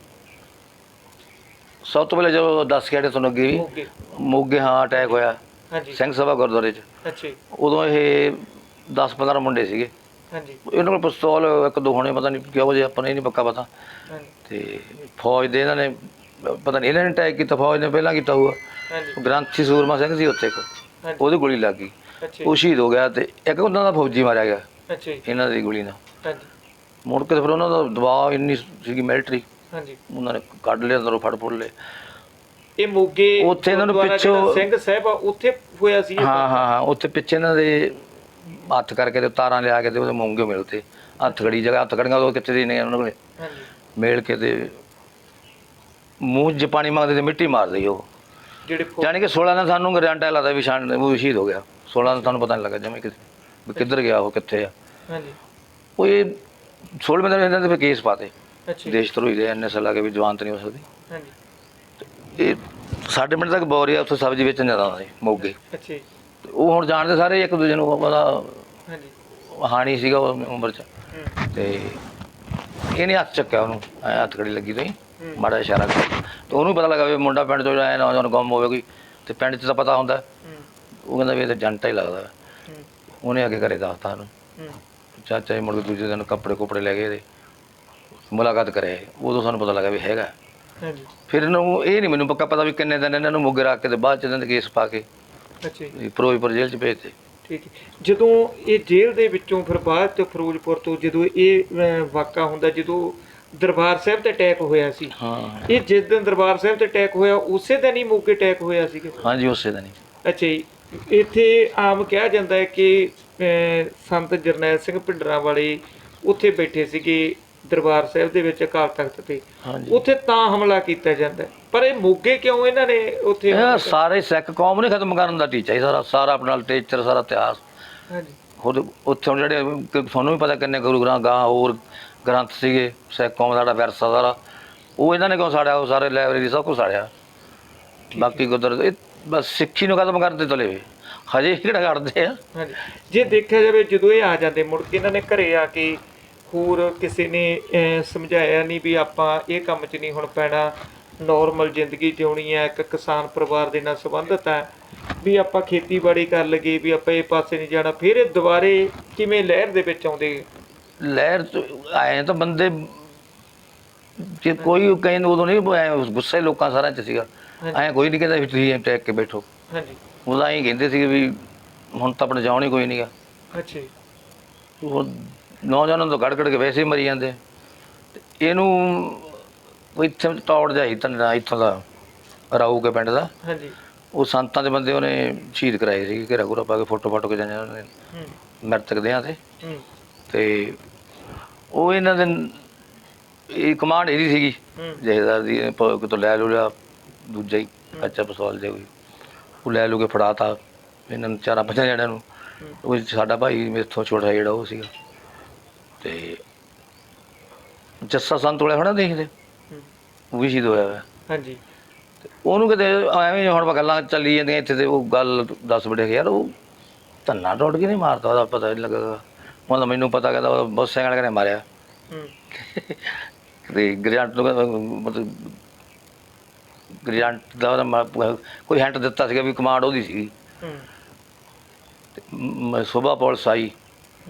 ਸਭ ਤੋਂ ਪਹਿਲਾਂ ਜਦੋਂ ਦੱਸ ਕੇ ਤੁਹਾਨੂੰ ਅੱਗੇ ਵੀ ਮੋਗੇ, ਹਾਂ, ਅਟੈਕ ਹੋਇਆ ਸਿੰਘ ਸਭਾ ਗੁਰਦੁਆਰੇ 'ਚ। ਅੱਛਾ। ਉਦੋਂ ਇਹ 10-15 ਮੁੰਡੇ ਸੀਗੇ। ਹਾਂਜੀ। ਇਹਨਾਂ ਕੋਲ ਪਿਸਤੌਲ 1-2 ਹੋਣੇ, ਪਤਾ ਨਹੀਂ ਕਿਹੋ ਜਿਹੇ, ਆਪਾਂ ਨੂੰ ਇਹ ਨਹੀਂ ਪੱਕਾ ਪਤਾ। ਅਤੇ ਫੌਜ ਦੇ ਇਹਨਾਂ ਨੇ ਪਤਾ ਨਹੀਂ ਇਹਨਾਂ ਨੇ ਅਟੈਕ ਕੀਤਾ, ਫੌਜ ਨੇ ਪਹਿਲਾਂ ਕੀਤਾ ਹੋਊਗਾ। ਗ੍ਰੰਥੀ ਸੂਰਮਾ ਸਿੰਘ ਸੀ ਉੱਥੇ ਇੱਕ, ਉਹਦੀ ਗੋਲੀ ਲੱਗ ਗਈ, ਉਹ ਸ਼ਹੀਦ ਹੋ ਗਿਆ। ਅਤੇ ਇੱਕ ਉਹਨਾਂ ਦਾ ਫੌਜੀ ਮਾਰਿਆ ਗਿਆ ਇਹਨਾਂ ਦੀ ਗੋਲੀ ਨਾਲ। ਮੁੜ ਕੇ ਫਿਰ ਉਹਨਾਂ ਦਾ ਦਬਾਅ ਇੰਨੀ ਸੀਗੀ ਮਿਲਟਰੀ, ਉਹਨਾਂ ਨੇ ਕੱਢ ਲਿਆ ਅੰਦਰੋਂ, ਫੜ ਲਏ। ਇਹ ਮੋਗੇ ਉੱਥੇ ਇਹਨਾਂ ਨੂੰ ਪਿੱਛੋਂ ਸਿੰਘ ਸਾਹਿਬ ਉੱਥੇ ਹੋਇਆ ਸੀ? ਹਾਂ, ਉੱਥੇ ਪਿੱਛੇ ਇਹਨਾਂ ਦੇ ਹੱਥ ਕਰਕੇ ਤੇ ਤਾਰਾਂ ਲਿਆ ਕੇ ਤੇ ਉਹਦੇ ਮੂੰਗੇ ਮਿਲਤੇ ਹੱਥ ਖੜੀ ਜਗ੍ਹਾ ਹੱਥ ਖੜੀਆਂ ਉਹ ਕਿੱਥੇ ਦੀ ਨੇ ਉਹਨਾਂ ਕੋਲੇ ਹਾਂਜੀ ਮੇਲ ਕੇ ਤੇ ਮੂੰਹ 'ਚ ਪਾਣੀ ਮੰਗਦੇ ਤੇ ਮਿੱਟੀ ਮਾਰਦੇ ਸੀ ਉਹ ਜਿਹੜੇ ਜਾਣੀ ਕਿ 16 ਦਿਨ ਸਾਨੂੰ ਗਰੰਟਾ ਲੱਗਦਾ ਵੀ ਉਹ ਸ਼ਹੀਦ ਹੋ ਗਿਆ 16 ਦਿਨ ਸਾਨੂੰ ਪਤਾ ਨਹੀਂ ਲੱਗਾ ਜਿਵੇਂ ਵੀ ਕਿੱਧਰ ਗਿਆ ਉਹ ਕਿੱਥੇ ਆ ਹਾਂਜੀ ਉਹ ਇਹ 16ਵੇਂ ਦਿਨ ਇਹਨਾਂ ਦੇ ਫਿਰ ਕੇਸ ਪਾਤੇ ਅੱਛਾ ਦੇਸ਼ ਧਰੋਹੀ ਦੇ ਐਨਐਸ ਲਾ ਕੇ ਵੀ ਜਵਾਨਤ ਨਹੀਂ ਹੋ ਸਕਦੀ ਹਾਂਜੀ ਇਹ ਸਾਡੇ ਪਿੰਡ ਤੱਕ ਬੋਰੀਆ ਉੱਥੇ ਸਬਜ਼ੀ ਵੇਚਣ ਜਾਂਦਾ ਹੁੰਦਾ ਸੀ ਮੋਗੇ ਅੱਛਾ ਜੀ ਤੇ ਉਹ ਹੁਣ ਜਾਣਦੇ ਸਾਰੇ ਇੱਕ ਦੂਜੇ ਨੂੰ ਉਹਦਾ ਹਾਂਜੀ ਹਾਣੀ ਸੀਗਾ ਉਹ ਉਮਰ 'ਚ ਹੂੰ ਤੇ ਇਹਨੇ ਹੱਥ ਚੱਕਿਆ ਉਹਨੂੰ ਐਂ ਹੱਥ ਖੜੀ ਲੱਗੀ ਤੋਂ ਮਾੜਾ ਇਸ਼ਾਰਾ ਕਰ ਤੇ ਉਹਨੂੰ ਪਤਾ ਲੱਗਾ ਵੀ ਮੁੰਡਾ ਪਿੰਡ 'ਚੋਂ ਆਇਆ ਨੌਜਵਾਨ ਗੁੰਮ ਹੋਵੇ ਕੋਈ ਤੇ ਪਿੰਡ 'ਚ ਤਾਂ ਪਤਾ ਹੁੰਦਾ ਹੂੰ ਉਹ ਕਹਿੰਦਾ ਵੀ ਇਹ ਤਾਂ ਜੰਟਾ ਹੀ ਲੱਗਦਾ ਹੂੰ ਉਹਨੇ ਅੱਗੇ ਘਰੇ ਦੱਸਤਾ ਉਹਨੂੰ ਹੂੰ ਚਾਚਾ ਜੀ ਮੁੜ ਕੇ ਦੂਜੇ ਦਿਨ ਕੱਪੜੇ ਕੁਪੜੇ ਲੈ ਗਏ ਤੇ ਮੁਲਾਕਾਤ ਕਰੇ ਉਦੋਂ ਸਾਨੂੰ ਪਤਾ ਲੱਗਾ ਵੀ ਹੈਗਾ ਹਾਂਜੀ ਫਿਰ ਇਹਨੂੰ ਇਹ ਨਹੀਂ ਮੈਨੂੰ ਪੱਕਾ ਪਤਾ ਵੀ ਕਿੰਨੇ ਦਿਨ ਇਹਨਾਂ ਨੂੰ ਮੋਗੇ ਰੱਖ ਕੇ ਤੇ ਬਾਅਦ 'ਚ ਇਹਨਾਂ ਦੇ ਕੇਸ ਪਾ ਕੇ ਅੱਛਾ ਜੀ ਫਿਰੋਜ਼ਪੁਰ ਜੇਲ੍ਹ 'ਚ ਭੇਜਤੇ ਠੀਕ ਹੈ ਜਦੋਂ ਇਹ ਜੇਲ੍ਹ ਦੇ ਵਿੱਚੋਂ ਫਿਰ ਬਾਅਦ ਚ ਫਿਰੋਜ਼ਪੁਰ ਤੋਂ ਜਦੋਂ ਇਹ ਵਾਕਾ ਹੁੰਦਾ ਜਦੋਂ ਦਰਬਾਰ ਸਾਹਿਬ ਤੇ ਅਟੈਕ ਹੋਇਆ ਸੀ ਹਾਂ ਇਹ ਜਿਸ ਦਿਨ ਦਰਬਾਰ ਸਾਹਿਬ ਤੇ ਅਟੈਕ ਹੋਇਆ ਉਸੇ ਦਿਨ ਹੀ ਮੋਗੇ ਅਟੈਕ ਹੋਇਆ ਸੀਗਾ ਹਾਂਜੀ ਉਸੇ ਦਿਨ ਹੀ ਅੱਛਾ ਜੀ ਇੱਥੇ ਆਮ ਕਿਹਾ ਜਾਂਦਾ ਹੈ ਕਿ ਸੰਤ ਜਰਨੈਲ ਸਿੰਘ ਭਿੰਡਰਾਂ ਵਾਲੇ ਉੱਥੇ ਬੈਠੇ ਸੀਗੇ ਦਰਬਾਰ ਸਾਹਿਬ ਦੇ ਵਿੱਚ ਅਕਾਲ ਤਖਤ ਤੇ ਹਾਂਜੀ ਉੱਥੇ ਤਾਂ ਹਮਲਾ ਕੀਤਾ ਜਾਂਦਾ ਹੈ। ਪਰ ਇਹ ਮੋਗੇ ਕਿਉਂ ਇਹਨਾਂ ਨੇ ਉੱਥੇ ਇਹ ਸਾਰੇ ਸਿੱਖ ਕੌਮ ਨੇ ਖਤਮ ਕਰਨ ਦਾ ਟੀਚਾ ਹੀ ਸਾਰਾ ਆਪਣਾ ਲਿਟਰੇਚਰ ਸਾਰਾ ਇਤਿਹਾਸ ਹਾਂਜੀ ਖੁਦ ਉੱਥੇ ਹੁਣ ਜਿਹੜੇ ਤੁਹਾਨੂੰ ਵੀ ਪਤਾ ਕਿੰਨੇ ਗੁਰੂ ਗ੍ਰੰਥ ਗਾਂ ਹੋਰ ਗ੍ਰੰਥ ਸੀਗੇ ਸਿੱਖ ਕੌਮ ਦਾ ਜਿਹੜਾ ਵਿਰਸਾ ਸਾਰਾ ਉਹ ਇਹਨਾਂ ਨੇ ਕਿਉਂ ਸਾੜਿਆ ਉਹ ਸਾਰੇ ਲਾਇਬ੍ਰੇਰੀ ਸਭ ਕੁਛ ਸਾੜਿਆ ਬਾਕੀ ਗੁਰਦੁਆਰੇ ਇਹ ਬਸ ਸਿੱਖੀ ਨੂੰ ਖਤਮ ਕਰਦੇ ਤੁਲੇ ਵੇ ਹਜੇ ਕਿਹੜਾ ਕਰਦੇ ਆ ਹਾਂਜੀ ਜੇ ਦੇਖਿਆ ਜਾਵੇ ਜਦੋਂ ਇਹ ਆ ਜਾਂਦੇ ਮੁੜ ਕੇ ਇਹਨਾਂ ਨੇ ਘਰੇ ਆ ਕੇ ਹੋਰ ਕਿਸੇ ਨੇ ਸਮਝਾਇਆ ਨਹੀਂ ਵੀ ਆਪਾਂ ਇਹ ਕੰਮ 'ਚ ਨਹੀਂ ਹੁਣ ਪੈਣਾ ਨੋਰਮਲ ਜ਼ਿੰਦਗੀ ਜਿਉਣੀ ਹੈ ਇੱਕ ਕਿਸਾਨ ਪਰਿਵਾਰ ਦੇ ਨਾਲ ਸੰਬੰਧਿਤ ਹੈ ਵੀ ਆਪਾਂ ਖੇਤੀਬਾੜੀ ਕਰ ਲਈਏ ਵੀ ਆਪਾਂ ਇਹ ਪਾਸੇ ਨਹੀਂ ਜਾਣਾ ਫਿਰ ਇਹ ਦੁਬਾਰੇ ਕਿਵੇਂ ਲਹਿਰ ਦੇ ਵਿੱਚ ਆਉਂਦੇ ਲਹਿਰ ਆਏ ਤਾਂ ਬੰਦੇ ਜੇ ਕੋਈ ਕਹਿੰਦੇ ਉਦੋਂ ਨਹੀਂ ਆਏ ਗੁੱਸੇ ਲੋਕਾਂ ਸਾਰਿਆਂ 'ਚ ਸੀਗਾ ਐਂ ਕੋਈ ਨਹੀਂ ਕਹਿੰਦਾ ਵੀ ਤੁਸੀਂ ਟੈਕ ਕੇ ਬੈਠੋ ਹਾਂਜੀ ਉਹਦਾ ਹੀ ਕਹਿੰਦੇ ਸੀ ਵੀ ਹੁਣ ਤਾਂ ਆਪਣੇ ਜਾਣ ਹੀ ਕੋਈ ਨਹੀਂ ਗਾ ਅੱਛਾ ਜੀ ਉਹ ਨੌਜਵਾਨਾਂ ਤੋਂ ਕੱਢ ਕੇ ਵੈਸੇ ਹੀ ਮਰੀ ਜਾਂਦੇ ਤੇ ਇਹਨੂੰ ਇੱਥੇ ਤੌੜ ਜਾਈ ਤਾਂ ਇੱਥੋਂ ਦਾ ਰਾਊ ਕੇ ਪਿੰਡ ਦਾ ਹਾਂਜੀ ਉਹ ਸੰਤਾਂ ਦੇ ਬੰਦੇ ਉਹਨੇ ਸ਼ਹੀਦ ਕਰਾਏ ਸੀ ਘੇਰਾ ਘੂਰਾ ਪਾ ਕੇ ਫੋਟੋ ਕੇ ਜਾਂਦੇ ਉਹਨੇ ਮਰਤਕ ਦਿਆਂ ਤੇ ਉਹ ਇਹਨਾਂ ਦੇ ਇਹ ਕਮਾਂਡ ਇਹਦੀ ਸੀਗੀ ਜਹੇਦਾਰ ਦੀ ਕਿਤੋਂ ਲੈ ਲੂ ਲਿਆ ਦੂਜਾ ਹੀ ਕੱਚਾ ਪਸੌਲ ਜੇ ਕੋਈ ਉਹ ਲੈ ਲੂ ਕੇ ਫੜਾਤਾ ਇਹਨਾਂ ਨੂੰ 4-5 ਜਣਿਆਂ ਨੂੰ ਉਹ ਸਾਡਾ ਭਾਈ ਮੇਰੇ ਤੋਂ ਛੋਟਾ ਜਿਹੜਾ ਉਹ ਸੀਗਾ ਤੇ ਜੱਸਾ ਸੰਤ ਵਾਲੇ ਹੋਣਾ ਦੇਖਦੇ ਉਹ ਵੀ ਸ਼ਹੀਦ ਹੋਇਆ ਹੋਇਆ ਹਾਂਜੀ ਤੇ ਉਹਨੂੰ ਕਿਤੇ ਐਵੇਂ ਹੁਣ ਗੱਲਾਂ ਚੱਲੀ ਜਾਂਦੀਆਂ ਇੱਥੇ ਤੇ ਉਹ ਗੱਲ ਦੱਸ ਬੜੇ ਯਾਰ ਉਹ ਧੰਨਾ ਟੁੱਟ ਕੇ ਨਹੀਂ ਮਾਰਦਾ ਉਹਦਾ ਪਤਾ ਨਹੀਂ ਲੱਗਾ ਉਹਦਾ ਮੈਨੂੰ ਪਤਾ ਕਹਿੰਦਾ ਉਹ ਬੱਸਾਂ ਵਾਲੇ ਨੇ ਮਾਰਿਆ ਤੇ ਗ੍ਰੈਂਟ ਨੂੰ ਮਤਲਬ ਗ੍ਰੈਂਟ ਦਾ ਕੋਈ ਹਿੰਟ ਦਿੱਤਾ ਸੀਗਾ ਵੀ ਕਮਾਂਡ ਉਹਦੀ ਸੀਗੀ ਤੇ ਸੁਬਾ ਪੁਲਿਸ ਆਈ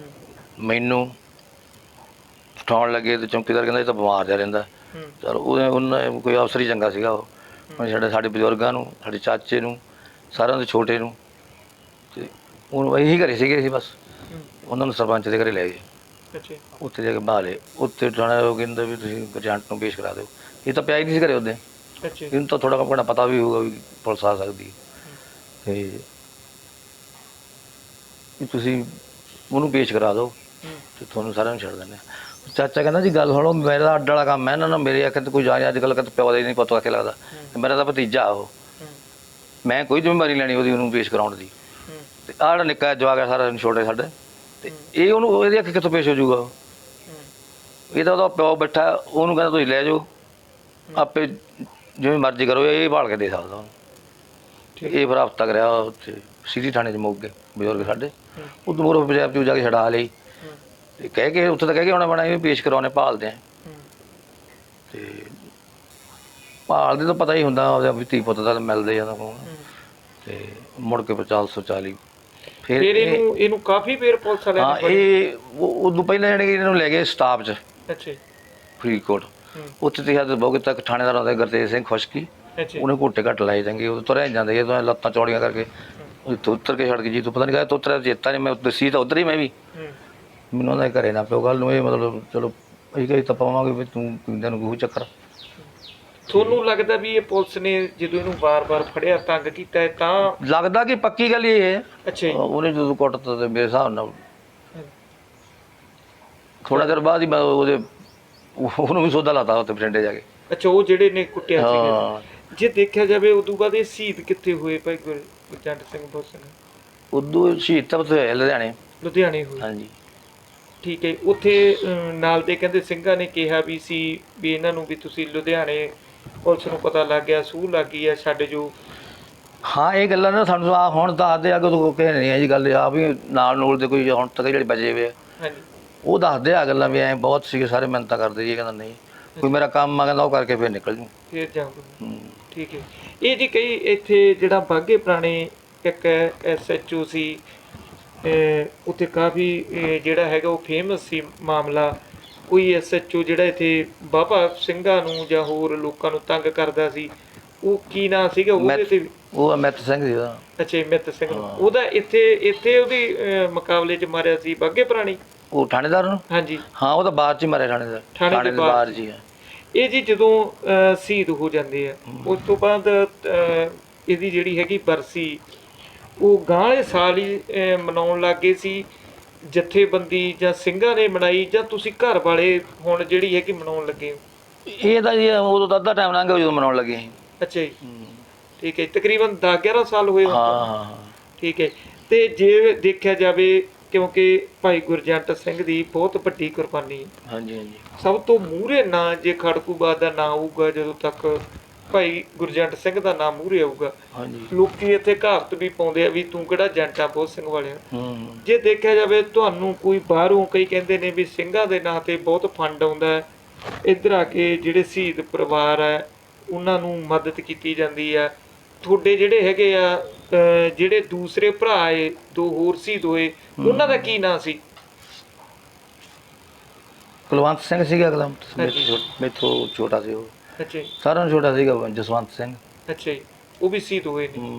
ਮੈਨੂੰ ਉਠਾਉਣ ਲੱਗੇ ਤੇ ਚੌਂਕੀਦਾਰ ਕਹਿੰਦਾ ਇਹ ਤਾਂ ਬਿਮਾਰ ਜਿਹਾ ਰਹਿੰਦਾ ਚਲ ਉਹਨਾਂ ਕੋਈ ਅਫਸਰ ਹੀ ਚੰਗਾ ਸੀਗਾ ਉਹ ਉਹਨੇ ਸਾਡੇ ਬਜ਼ੁਰਗਾਂ ਨੂੰ ਸਾਡੇ ਚਾਚੇ ਨੂੰ ਸਾਰਿਆਂ ਦੇ ਛੋਟੇ ਨੂੰ ਤੇ ਉਹਨੂੰ ਇਹੀ ਘਰੇ ਸੀਗੇ ਸੀ ਬਸ ਉਹਨਾਂ ਨੂੰ ਸਰਪੰਚ ਦੇ ਘਰੇ ਲੈ ਗਏ ਅੱਛਾ ਉੱਥੇ ਜਾ ਕੇ ਬਾਹ ਲਏ ਉੱਥੇ ਥਾਣਾ ਉਹ ਕਹਿੰਦਾ ਵੀ ਤੁਸੀਂ ਏਜੰਟ ਨੂੰ ਪੇਸ਼ ਕਰਾ ਦਿਓ ਇਹ ਤਾਂ ਪਿਆ ਹੀ ਨਹੀਂ ਸੀ ਘਰੇ ਉਹਦੇ ਅੱਛਾ ਇਹਨੂੰ ਤਾਂ ਥੋੜ੍ਹਾ ਘਣਾ ਪਤਾ ਵੀ ਹੋਊਗਾ ਵੀ ਪੁਲਿਸ ਆ ਸਕਦੀ ਤੇ ਤੁਸੀਂ ਉਹਨੂੰ ਪੇਸ਼ ਕਰਾ ਦਿਓ ਤੇ ਤੁਹਾਨੂੰ ਸਾਰਿਆਂ ਨੂੰ ਛੱਡ ਦਿੰਦੇ ਹਾਂ। ਚਾਚਾ ਕਹਿੰਦਾ ਜੀ ਗੱਲ ਸੁਣੋ ਮੇਰਾ ਅੱਡ ਵਾਲਾ ਕੰਮ ਹੈ ਨਾ ਮੇਰੇ ਆਖੇ ਤੇ ਕੋਈ ਜਾਣੇ ਅੱਜ ਕੱਲ੍ਹ ਕਹਿੰਦਾ ਪਿਓ ਦਾ ਹੀ ਨਹੀਂ ਪਤਾ ਆਖੇ ਲੱਗਦਾ ਮੇਰਾ ਤਾਂ ਭਤੀਜਾ ਉਹ ਮੈਂ ਕੋਈ ਜ਼ਿੰਮੇਵਾਰੀ ਲੈਣੀ ਉਹਦੀ ਉਹਨੂੰ ਪੇਸ਼ ਕਰਾਉਣ ਦੀ ਤੇ ਆਹ ਜਿਹੜਾ ਨਿੱਕਾ ਜਵਾਕ ਹੈ ਸਾਰਾ ਛੋਟੇ ਸਾਡੇ ਤੇ ਇਹ ਉਹਨੂੰ ਇਹਦੀ ਅੱਖੇ ਕਿੱਥੋਂ ਪੇਸ਼ ਹੋ ਜਾਊਗਾ ਇਹ ਤਾਂ ਉਹਦਾ ਪਿਓ ਬੈਠਾ ਉਹਨੂੰ ਕਹਿੰਦਾ ਤੁਸੀਂ ਲੈ ਜਾਓ ਆਪੇ ਜਿਵੇਂ ਮਰਜ਼ੀ ਕਰੋ ਇਹ ਭਾਲ ਕੇ ਦੇ ਸਕਦਾ ਉਹਨੂੰ ਇਹ ਫਿਰ ਹਫ਼ਤਾ ਕਰਿਆ ਉੱਥੇ ਸਿਟੀ ਥਾਣੇ 'ਚ ਮੁੱਕ ਗਏ ਬਜ਼ੁਰਗ ਸਾਡੇ ਉਦੋਂ ਮੋਰੋਂ ਪੰਜਾਬ 'ਚ ਜਾ ਕੇ ਛਡਾ ਲਈ ਤੇ ਕਹਿ ਕੇ ਉੱਥੇ ਤਾਂ ਕਹਿ ਕੇ ਆਉਣਾ ਪੈਣਾ ਇਹ ਪੇਸ਼ ਕਰਾਉਣੇ ਭਾਲਦੇ ਆ ਤੇ ਭਾਲਦੇ ਤਾਂ ਪਤਾ ਹੀ ਹੁੰਦਾ ਆਪਦੇ ਧੀ ਪੁੱਤ ਦਾ ਮਿਲਦੇ ਆ ਤਾਂ ਤੇ ਮੁੜ ਕੇ 440 ਫਿਰ ਇਹਨੂੰ ਕਾਫੀ ਫੇਰ ਪੁਲਿਸ ਵਾਲਿਆਂ ਹਾਂ ਇਹ ਉਦੋਂ ਪਹਿਲਾਂ ਜਿਹੜੇ ਇਹਨਾਂ ਨੂੰ ਲੈ ਗਏ ਸਟਾਫ 'ਚ ਅੱਛਾ ਫਰੀਦਕੋਟ ਉੱਥੇ ਤੇ ਹੱਦ ਬਹੁਤ ਤੱਕ ਥਾਣੇਦਾਰ ਹੁੰਦਾ ਗੁਰਤੇਜ ਸਿੰਘ ਖੁਸ਼ਕੀ ਉਹਨੇ ਘੋਟੇ ਘੱਟ ਲਾਏ ਚੰਗੇ ਉਹ ਤੁਰਿਆ ਜਾਂਦੇ ਇਹ ਲੱਤਾਂ ਚੌੜੀਆਂ ਕਰਕੇ ਉੱਥੇ ਉੱਤਰ ਕੇ ਛੱਡ ਕੇ ਜੀ ਤੂੰ ਪਤਾ ਨਹੀਂ ਕਹੇ ਉੱਤਰਿਆ ਚੇਤਾ ਨਹੀਂ ਮੈਂ ਦਸੀ ਤਾਂ ਉੱਧਰ ਹੀ ਮੈਂ ਵੀ ਮੈਨੂੰ ਉਹਦਾ ਘਰੇ ਨਾ ਪਿਓ ਗੱਲ ਨੂੰ ਇਹ ਮਤਲਬ ਚਲੋ ਅਸੀਂ ਕਹੀ ਤਾਂ ਪਾਵਾਂਗੇ ਵੀ ਤੂੰ ਪਿੰਡਾਂ ਨੂੰ ਕੋਈ ਚੱਕਰ ਤੁਹਾਨੂੰ ਲੱਗਦਾ ਵੀ ਇਹ ਪੁਲਿਸ ਨੇ ਜਦੋਂ ਇਹਨੂੰ ਵਾਰ-ਵਾਰ ਫੜਿਆ ਤੰਗ ਕੀਤਾ ਹੈ ਤਾਂ ਲੱਗਦਾ ਕਿ ਪੱਕੀ ਗੱਲ ਇਹ ਹੈ। ਅੱਛਾ ਜੀ ਉਹਨੇ ਜਦੋਂ ਕੁੱਟਤਾ ਤੇ ਮੇਰੇ ਹਿਸਾਬ ਨਾਲ ਥੋੜਾ ਚਿਰ ਬਾਅਦ ਹੀ ਉਹਨੂੰ ਵੀ ਸੌਦਾ ਲਾਤਾ ਉੱਥੇ ਬਠਿੰਡੇ ਜਾ ਕੇ। ਅੱਛਾ ਉਹ ਜਿਹੜੇ ਨੇ ਕੁੱਟਿਆ ਸੀਗਾ ਹਾਂ ਜੇ ਦੇਖਿਆ ਜਾਵੇ ਉਦੋਂ ਬਾਅਦ ਇਹ ਸ਼ਹੀਦ ਕਿੱਥੇ ਹੋਏ ਭਾਈ ਗੁਰਜੰਟ ਸਿੰਘ ਬੋਸ ਸਿੰਘ? ਉਦੋਂ ਸ਼ਹੀਦ ਤਾਂ ਉੱਥੇ ਹੋਇਆ ਲੁਧਿਆਣੇ। ਲੁਧਿਆਣੇ ਹੋਏ ਹਾਂਜੀ ਠੀਕ ਹੈ ਉੱਥੇ ਨਾਲ ਦੇ ਕਹਿੰਦੇ ਸਿੰਘਾਂ ਨੇ ਕਿਹਾ ਵੀ ਸੀ ਵੀ ਇਹਨਾਂ ਨੂੰ ਵੀ ਤੁਸੀਂ ਲੁਧਿਆਣੇ ਪੁਲਿਸ ਨੂੰ ਪਤਾ ਲੱਗ ਗਿਆ ਸੂਹ ਲੱਗ ਗਈ ਆ ਛੱਡ ਜੋ। ਹਾਂ ਇਹ ਗੱਲਾਂ ਨਾ ਸਾਨੂੰ ਆ ਹੁਣ ਦੱਸਦੇ ਆ ਕਿ ਉਦੋਂ ਕਿਸੇ ਨਹੀਂ ਹੈ ਜੀ ਗੱਲ ਆ ਵੀ ਨਾਲ ਨੂਲ ਦੇ ਕੋਈ ਹੁਣ ਤੱਕ ਜਿਹੜੇ ਬਚੇ ਹੋਏ ਆ ਹਾਂਜੀ ਉਹ ਦੱਸਦੇ ਆ ਗੱਲਾਂ ਵੀ ਐਂ ਬਹੁਤ ਸੀਗੇ ਸਾਰੇ ਮਿਹਨਤਾਂ ਕਰਦੇ ਜੀ। ਕਹਿੰਦਾ ਨਹੀਂ ਕੋਈ ਮੇਰਾ ਕੰਮ ਆ ਕਹਿੰਦਾ ਉਹ ਕਰਕੇ ਫਿਰ ਨਿਕਲ ਜੂ। ਫਿਰ ਜਾਊਗਾ ਠੀਕ ਹੈ। ਇਹ ਜੀ ਕਈ ਇੱਥੇ ਜਿਹੜਾ ਬਾਘੇ ਪੁਰਾਣੇ ਇੱਕ SHO ਸੀ ਉੱਥੇ ਕਾਫੀ ਜਿਹੜਾ ਹੈਗਾ ਉਹ ਫੇਮਸ ਸੀ ਮਾਮਲਾ। ਕੋਈ SHO ਜਿਹੜਾ ਇੱਥੇ ਬਾਬਾ ਸਿੰਘਾਂ ਨੂੰ ਜਾਂ ਹੋਰ ਲੋਕਾਂ ਨੂੰ ਤੰਗ ਕਰਦਾ ਸੀ ਉਹ ਕੀ ਨਾਂ ਸੀਗਾ ਉਹਦੇ ਤੇ? ਉਹ ਅਮਿਤ ਸਿੰਘ ਜੀ ਦਾ। ਅੱਛਾ ਅਮਿਤ ਸਿੰਘ ਉਹਦਾ ਇੱਥੇ ਉਹਦੀ ਮੁਕਾਬਲੇ 'ਚ ਮਾਰਿਆ ਸੀ ਬਾਘੇ ਪੁਰਾਣੀ ਉਹ ਥਾਣੇਦਾਰ ਨੂੰ? ਹਾਂਜੀ ਹਾਂ ਉਹ ਤਾਂ ਬਾਅਦ ਚ ਹੀ ਮਾਰਿਆ ਥਾਣੇ ਦੇ ਬਾਹਰ ਜੀ। ਇਹ ਜੀ ਜਦੋਂ ਸ਼ਹੀਦ ਹੋ ਜਾਂਦੇ ਆ ਉਸ ਤੋਂ ਬਾਅਦ ਇਹਦੀ ਜਿਹੜੀ ਹੈਗੀ ਬਰਸੀ ਉਹ ਗਾਂਹ ਵਾਲੇ ਸਾਲ ਹੀ ਮਨਾਉਣ ਲੱਗ ਗਏ ਸੀ ਜਥੇਬੰਦੀ ਜਾਂ ਸਿੰਘਾਂ ਨੇ ਮਨਾਈ ਜਾਂ ਤੁਸੀਂ ਘਰ ਵਾਲੇ ਹੁਣ ਜਿਹੜੀ ਹੈ ਕਿ ਮਨਾਉਣ ਲੱਗੇ ਹੋ? ਇਹ ਤਾਂ ਜੀ ਉਦੋਂ ਤਾਂ ਅੱਧਾ ਟਾਈਮ ਲੰਘ ਗਿਆ ਜਦੋਂ ਮਨਾਉਣ ਲੱਗੇ ਸੀ। ਅੱਛਾ ਜੀ ਠੀਕ ਹੈ ਤਕਰੀਬਨ 10-11 ਸਾਲ ਹੋਏ ਹਾਂ ਠੀਕ ਹੈ। ਤੇ ਜੇ ਦੇਖਿਆ ਜਾਵੇ ਕਿਉਂਕਿ ਭਾਈ ਗੁਰਜੰਟ ਸਿੰਘ ਦੀ ਬਹੁਤ ਵੱਡੀ ਕੁਰਬਾਨੀ ਹੈ। ਹਾਂਜੀ ਹਾਂਜੀ ਸਭ ਤੋਂ ਮੂਹਰੇ ਨਾਂ ਜੇ ਖੜਕੂਬਾਦ ਦਾ ਨਾਂ ਆਊਗਾ ਜਦੋਂ ਤੱਕ ਭਾਈ ਗੁਰਜੰਟ ਸਿੰਘ ਦਾ ਨਾਮ ਮੂਹਰੇ ਆਊਗਾ। ਹਾਂਜੀ ਲੋਕੀ ਇੱਥੇ ਕਹਾਵਤ ਵੀ ਪਾਉਂਦੇ ਆ ਵੀ ਤੂੰ ਕਿਹੜਾ ਜੰਟ ਆ ਬਹੁਤ ਸਿੰਘ ਵਾਲਿਆ। ਹੂੰ ਜੇ ਦੇਖਿਆ ਜਾਵੇ ਤੁਹਾਨੂੰ ਕੋਈ ਬਾਹਰੋਂ ਕਈ ਕਹਿੰਦੇ ਨੇ ਵੀ ਸਿੰਘਾਂ ਦੇ ਨਾਂ ਤੇ ਬਹੁਤ ਫੰਡ ਆਉਂਦਾ ਹੈ ਇੱਧਰ ਆ ਕੇ ਜਿਹੜੇ ਸ਼ਹੀਦ ਪਰਿਵਾਰ ਹੈ ਉਹਨਾਂ ਨੂੰ ਮਦਦ ਕੀਤੀ ਜਾਂਦੀ ਆ। ਤੁਹਾਡੇ ਜਿਹੜੇ ਹੈਗੇ ਆ ਜਿਹੜੇ ਦੂਸਰੇ ਭਰਾ ਏ ਦੋ ਹੋਰ ਸ਼ਹੀਦ ਹੋਏ ਉਹਨਾਂ ਦਾ ਕੀ ਨਾਂ ਸੀ? ਕੁਲਵੰਤ ਸਿੰਘ ਸੀਗਾ ਅਗਲਾ ਮੇਥੋਂ ਛੋਟਾ ਸੀ ਉਹ। ਅੱਛਾ ਜੀ ਸਾਰਿਆਂ ਨੂੰ ਛੋਟਾ ਸੀਗਾ ਜਸਵੰਤ ਸਿੰਘ। ਅੱਛਾ ਜੀ ਉਹ ਵੀ ਸ਼ਹੀਦ ਹੋਏ ਨੇ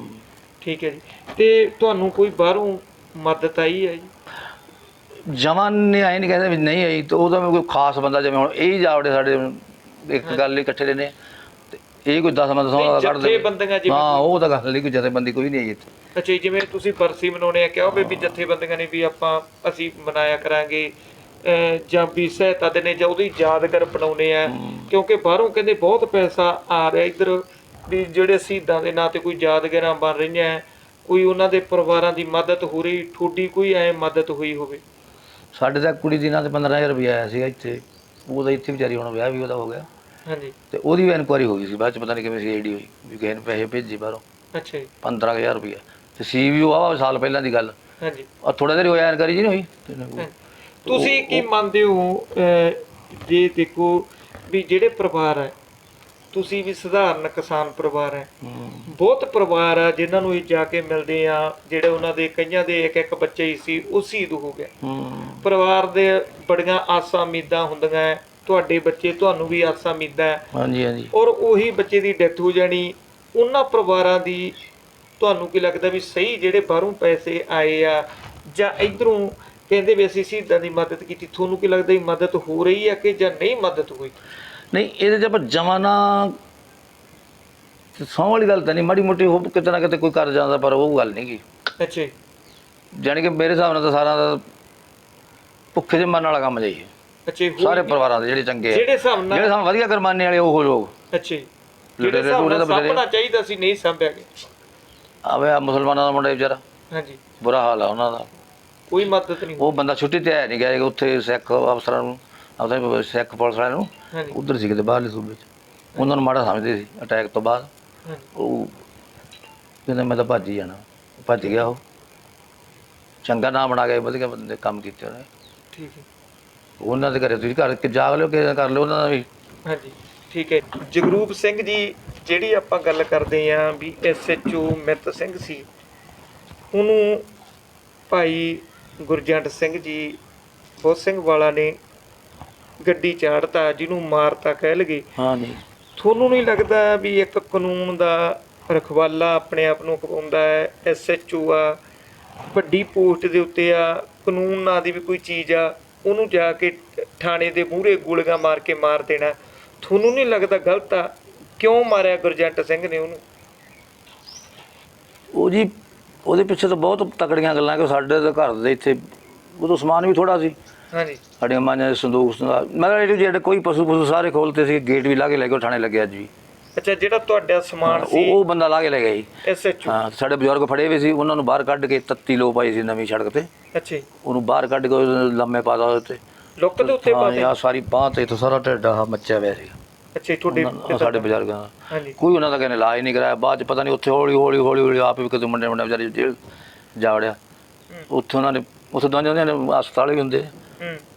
ਠੀਕ ਹੈ ਜੀ। ਤੇ ਤੁਹਾਨੂੰ ਕੋਈ ਬਾਹਰੋਂ ਮਦਦ ਆਈ ਹੈ ਜੀ? ਜਮਾਂ ਨੇ ਆਏ ਨਹੀਂ ਕਹਿੰਦੇ ਵੀ ਨਹੀਂ ਆਈ ਤੇ ਉਹਦਾ ਕੋਈ ਖਾਸ ਬੰਦਾ ਜਿਵੇਂ ਹੁਣ ਇਹ ਜਾਵੜੇ ਸਾਡੇ ਇੱਕ ਗੱਲ ਹੀ ਇਕੱਠੇ ਰਹਿੰਦੇ ਤੇ ਇਹ ਕੋਈ 10 ਬੰਦਾ ਸੌਂ ਕੱਢਦੇ ਜਥੇਬੰਦੀਆਂ ਜਿਵੇਂ ਹਾਂ ਉਹ ਤਾਂ ਗੱਲ ਨਹੀਂ ਕੋਈ ਜਥੇਬੰਦੀ ਕੋਈ ਨਹੀਂ ਆਈ ਇੱਥੇ। ਅੱਛਾ ਜੀ ਜਿਵੇਂ ਤੁਸੀਂ ਬਰਸੀ ਮਨਾਉਣੇ ਆ ਕਿਹਾ ਵੀ ਜਥੇਬੰਦੀਆਂ ਨੇ ਵੀ ਅਸੀਂ ਮਨਾਇਆ ਕਰਾਂਗੇ ਜਾਂ ਵੀ ਸਹਾਇਤਾ ਦੇਣੇ ਜਾਂ ਉਹਦੀ ਯਾਦਗਾਰ ਬਣਾਉਣੇ ਆ ਕਿਉਂਕਿ ਬਾਹਰੋਂ ਕਹਿੰਦੇ ਬਹੁਤ ਪੈਸਾ ਆ ਰਿਹਾ ਇੱਧਰ ਵੀ ਜਿਹੜੇ ਸ਼ਹੀਦਾਂ ਦੇ ਨਾਂ ਤੇ ਕੋਈ ਯਾਦਗਾਰਾਂ ਬਣ ਰਹੀਆਂ ਕੋਈ ਉਹਨਾਂ ਦੇ ਪਰਿਵਾਰਾਂ ਦੀ ਮਦਦ ਹੋ ਰਹੀ ਤੁਹਾਡੀ ਕੋਈ ਐ ਮਦਦ ਹੋਈ ਹੋਵੇ? ਸਾਡੇ ਤਾਂ ਕੁੜੀ ਦੀ ਨਾਂ ਤੇ 15,000 ਰੁਪਇਆ ਆਇਆ ਸੀਗਾ ਇੱਥੇ ਉਹਦਾ ਇੱਥੇ ਵਿਚਾਰੀ ਹੁਣ ਵਿਆਹ ਵੀ ਉਹਦਾ ਹੋ ਗਿਆ। ਹਾਂਜੀ ਤੇ ਉਹਦੀ ਵੀ ਇਨਕੁਆਰੀ ਹੋ ਗਈ ਸੀ ਬਾਅਦ ਚ ਪਤਾ ਨਹੀਂ ਕਿਵੇਂ ਸੀ ਆਈਡੀ ਹੋਈ ਵੀ ਕਿਸੇ ਨੇ ਪੈਸੇ ਭੇਜੇ ਬਾਹਰੋਂ। ਅੱਛਾ ਜੀ 15,000 ਰੁਪਇਆ ਤੇ ਸੀ ਵੀ ਉਹ ਸਾਲ ਪਹਿਲਾਂ ਦੀ ਗੱਲ ਹਾਂਜੀ ਆ ਥੋੜਾ ਦੇਰ ਹੋਇਆ ਇਨਕੁਆਰੀ ਜੀ ਨਹੀਂ ਹੋਈ। ਤੁਸੀਂ ਕੀ ਮੰਨਦੇ ਹੋ ਜੇ ਦੇਖੋ ਵੀ ਜਿਹੜੇ ਪਰਿਵਾਰ ਹੈ ਤੁਸੀਂ ਵੀ ਸਧਾਰਨ ਕਿਸਾਨ ਪਰਿਵਾਰ ਹੈ ਬਹੁਤ ਪਰਿਵਾਰ ਆ ਜਿਨ੍ਹਾਂ ਨੂੰ ਇਹ ਜਾ ਕੇ ਮਿਲਦੇ ਆ ਜਿਹੜੇ ਉਹਨਾਂ ਦੇ ਕਈਆਂ ਦੇ ਇੱਕ ਬੱਚੇ ਹੀ ਸੀ ਉਹ ਸ਼ਹੀਦ ਹੋ ਗਿਆ। ਪਰਿਵਾਰ ਦੇ ਬੜੀਆਂ ਆਸਾਂ ਉਮੀਦਾਂ ਹੁੰਦੀਆਂ ਤੁਹਾਡੇ ਬੱਚੇ ਤੁਹਾਨੂੰ ਵੀ ਆਸਾਂ ਉਮੀਦਾਂ ਹਾਂਜੀ ਹਾਂਜੀ ਔਰ ਉਹੀ ਬੱਚੇ ਦੀ ਡੈਥ ਹੋ ਜਾਣੀ ਉਹਨਾਂ ਪਰਿਵਾਰਾਂ ਦੀ ਤੁਹਾਨੂੰ ਕੀ ਲੱਗਦਾ ਵੀ ਸਹੀ ਜਿਹੜੇ ਬਾਹਰੋਂ ਪੈਸੇ ਆਏ ਆ ਜਾਂ ਇੱਧਰੋਂ ਕਹਿੰਦੇ ਵੀ ਅਸੀਂ ਸ਼ਹੀਦਾਂ ਦੀ ਮਦਦ ਕੀਤੀ ਤੁਹਾਨੂੰ ਕੀ ਲੱਗਦਾ ਵੀ ਮਦਦ ਹੋ ਰਹੀ ਹੈ ਕਿ ਜਾਂ ਨਹੀਂ ਮਦਦ ਹੋਈ? ਨਹੀਂ ਇਹਦੇ 'ਚ ਆਪਾਂ ਜਮਾਨਾ ਸੌਂ ਵਾਲੀ ਗੱਲ ਤਾਂ ਨਹੀਂ ਮਾੜੀ ਮੋਟੀ ਉਹ ਕਿਤੇ ਨਾ ਕਿਤੇ ਕੋਈ ਕਰ ਜਾਂਦਾ ਪਰ ਉਹ ਗੱਲ ਨਹੀਂ ਗੀ। ਅੱਛਾ ਜੀ ਜਾਣੀ ਕਿ ਮੇਰੇ ਹਿਸਾਬ ਨਾਲ ਤਾਂ ਸਾਰਾ ਦਾ ਭੁੱਖੇ ਦੇ ਮਰਨ ਵਾਲਾ ਕੰਮ ਜਾਈਏ ਅੱਛਾ ਸਾਰੇ ਪਰਿਵਾਰਾਂ ਦੇ ਜਿਹੜੇ ਚੰਗੇ ਆ ਜਿਹੜੇ ਹਿਸਾਬ ਨਾਲ ਵਧੀਆ ਕਰਮਾਨੇ ਵਾਲੇ ਉਹ ਲੋਕ। ਅੱਛਾ ਜੀ ਜਿਹੜੇ ਹਿਸਾਬ ਨਾਲ ਸਾਂਭਣਾ ਚਾਹੀਦਾ ਸੀ ਨਹੀਂ ਸਾਂਭਿਆ ਗਿਆ। ਆਵੇ ਆ ਮੁਸਲਮਾਨਾਂ ਦਾ ਮੁੰਡਾ ਵਿਚਾਰਾ ਹਾਂਜੀ ਬੁਰਾ ਹਾਲ ਆ ਉਹਨਾਂ ਦਾ ਕੋਈ ਮਦਦ ਨਹੀਂ ਉਹ ਬੰਦਾ ਛੁੱਟੀ ਤੇ ਆਇਆ ਨਹੀਂ ਗਿਆ ਉੱਥੇ ਸਿੱਖ ਅਫਸਰਾਂ ਨੂੰ ਆਪਣੇ ਸਿੱਖ ਪੁਲਿਸ ਵਾਲਿਆਂ ਨੂੰ ਉੱਧਰ ਸੀ ਕਿਤੇ ਬਾਹਰਲੇ ਸੂਬੇ 'ਚ ਉਹਨਾਂ ਨੂੰ ਮਾੜਾ ਸਮਝਦੇ ਸੀ ਅਟੈਕ ਤੋਂ ਬਾਅਦ ਉਹ ਕਹਿੰਦਾ ਮੈਂ ਤਾਂ ਭੱਜ ਹੀ ਜਾਣਾ ਭੱਜ ਗਿਆ ਉਹ ਚੰਗਾ ਨਾਂ ਬਣਾ ਕੇ ਵਧੀਆ ਬੰਦੇ ਕੰਮ ਕੀਤੇ ਉਹਨੇ ਠੀਕ ਹੈ ਉਹਨਾਂ ਦੇ ਘਰੇ ਤੁਸੀਂ ਘਰ ਜਾਗ ਲਿਓ ਕਿ ਕਰ ਲਿਓ ਉਹਨਾਂ ਦਾ ਵੀ। ਹਾਂਜੀ ਠੀਕ ਹੈ ਜਗਰੂਪ ਸਿੰਘ ਜੀ ਜਿਹੜੀ ਆਪਾਂ ਗੱਲ ਕਰਦੇ ਆਂ ਵੀ SHO ਮਿੱਤ ਸਿੰਘ ਸੀ ਉਹਨੂੰ ਭਾਈ ਗੁਰਜੰਟ ਸਿੰਘ ਜੀ ਬਹੁਤ ਸਿੰਘ ਵਾਲਾ ਨੇ ਗੱਡੀ ਚਾੜਤਾ ਜਿਹਨੂੰ ਮਾਰਤਾ ਕਹਿ ਲਗੇ। ਹਾਂ ਨਹੀਂ ਤੁਹਾਨੂੰ ਨਹੀਂ ਲੱਗਦਾ ਵੀ ਇੱਕ ਕਾਨੂੰਨ ਦਾ ਰਖਵਾਲਾ ਆਪਣੇ ਆਪ ਨੂੰ ਕਹਾਉਂਦਾ ਹੈ SHO ਆ ਵੱਡੀ ਪੋਸਟ ਦੇ ਉੱਤੇ ਆ ਕਾਨੂੰਨ ਨਾਂ ਦੀ ਵੀ ਕੋਈ ਚੀਜ਼ ਆ ਉਹਨੂੰ ਜਾ ਕੇ ਥਾਣੇ ਦੇ ਮੂਹਰੇ ਗੋਲੀਆਂ ਮਾਰ ਕੇ ਮਾਰ ਦੇਣਾ ਤੁਹਾਨੂੰ ਨਹੀਂ ਲੱਗਦਾ ਗਲਤ ਆ? ਕਿਉਂ ਮਾਰਿਆ ਗੁਰਜੰਟ ਸਿੰਘ ਨੇ ਉਹਨੂੰ? ਉਹ ਜੀ ਉਹਦੇ ਪਿੱਛੇ ਤਾਂ ਬਹੁਤ ਤਕੜੀਆਂ ਗੱਲਾਂ ਕਿ ਸਾਡੇ ਦੇ ਘਰ ਦੇ ਇੱਥੇ ਉਦੋਂ ਸਮਾਨ ਵੀ ਥੋੜ੍ਹਾ ਸੀ, ਹਾਂਜੀ ਸਾਡੀਆਂ ਮਾਂਝਾਂ ਦੇ ਸੰਦੂਕ ਮਤਲਬ ਜਿਹੜੇ ਕੋਈ ਪਸ਼ੂ ਸਾਰੇ ਖੋਲ੍ਹਤੇ ਸੀ, ਗੇਟ ਵੀ ਲਾ ਕੇ ਲੈ ਗਏ, ਉਹ ਥਾਣੇ ਲੱਗਿਆ ਅੱਜ ਵੀ। ਅੱਛਾ, ਜਿਹੜਾ ਤੁਹਾਡਾ ਸਮਾਨ ਸੀ ਉਹ ਬੰਦਾ ਲਾ ਕੇ ਲੈ ਗਿਆ ਜੀ। SHO? ਹਾਂ, ਸਾਡੇ ਬਜ਼ੁਰਗ ਫੜੇ ਹੋਏ ਸੀ, ਉਹਨਾਂ ਨੂੰ ਬਾਹਰ ਕੱਢ ਕੇ ਤੱਤੀ ਲੋ ਪਾਈ ਸੀ ਨਵੀਂ ਸੜਕ ਤੇ, ਅੱਛਾ ਜੀ, ਉਹਨੂੰ ਬਾਹਰ ਕੱਢ ਕੇ ਲੰਮੇ ਪਾ ਦਿੱਤਾ ਉੱਤੇ, ਲੁੱਕ ਦੇ ਉੱਤੇ ਹਾਂ ਪਾਤੇ? ਯਾਰ ਸਾਰੀ ਬਾਂਹ ਤੇ ਇੱਥੋਂ ਸਾਰਾ ਢਿੱਡ ਆਹ ਮੱਚਿਆ ਹੋਇਆ ਸੀ। ਅੱਛਾ ਜੀ, ਤੁਹਾਡੇ ਸਾਡੇ ਬਜ਼ੁਰਗਾਂ ਦਾ ਹਾਂਜੀ ਕੋਈ ਉਹਨਾਂ ਦਾ ਕਹਿੰਦੇ ਇਲਾਜ ਨਹੀਂ ਕਰਾਇਆ। ਬਾਅਦ ਚ ਪਤਾ ਨਹੀਂ ਉੱਥੇ ਹੌਲੀ ਹੌਲੀ ਹੌਲੀ ਹੌਲੀ ਆਪ ਵੀ ਕਿਤੇ ਮੁੰਡੇ ਵਿਚਾਰੇ ਜੇਲ੍ਹ ਜਾ ਵੜਿਆ। ਉੱਥੇ ਉਹਨਾਂ ਨੇ ਉੱਥੇ ਦਵਾਈਆਂ ਨੇ ਹਸਪਤਾਲ ਵੀ ਹੁੰਦੇ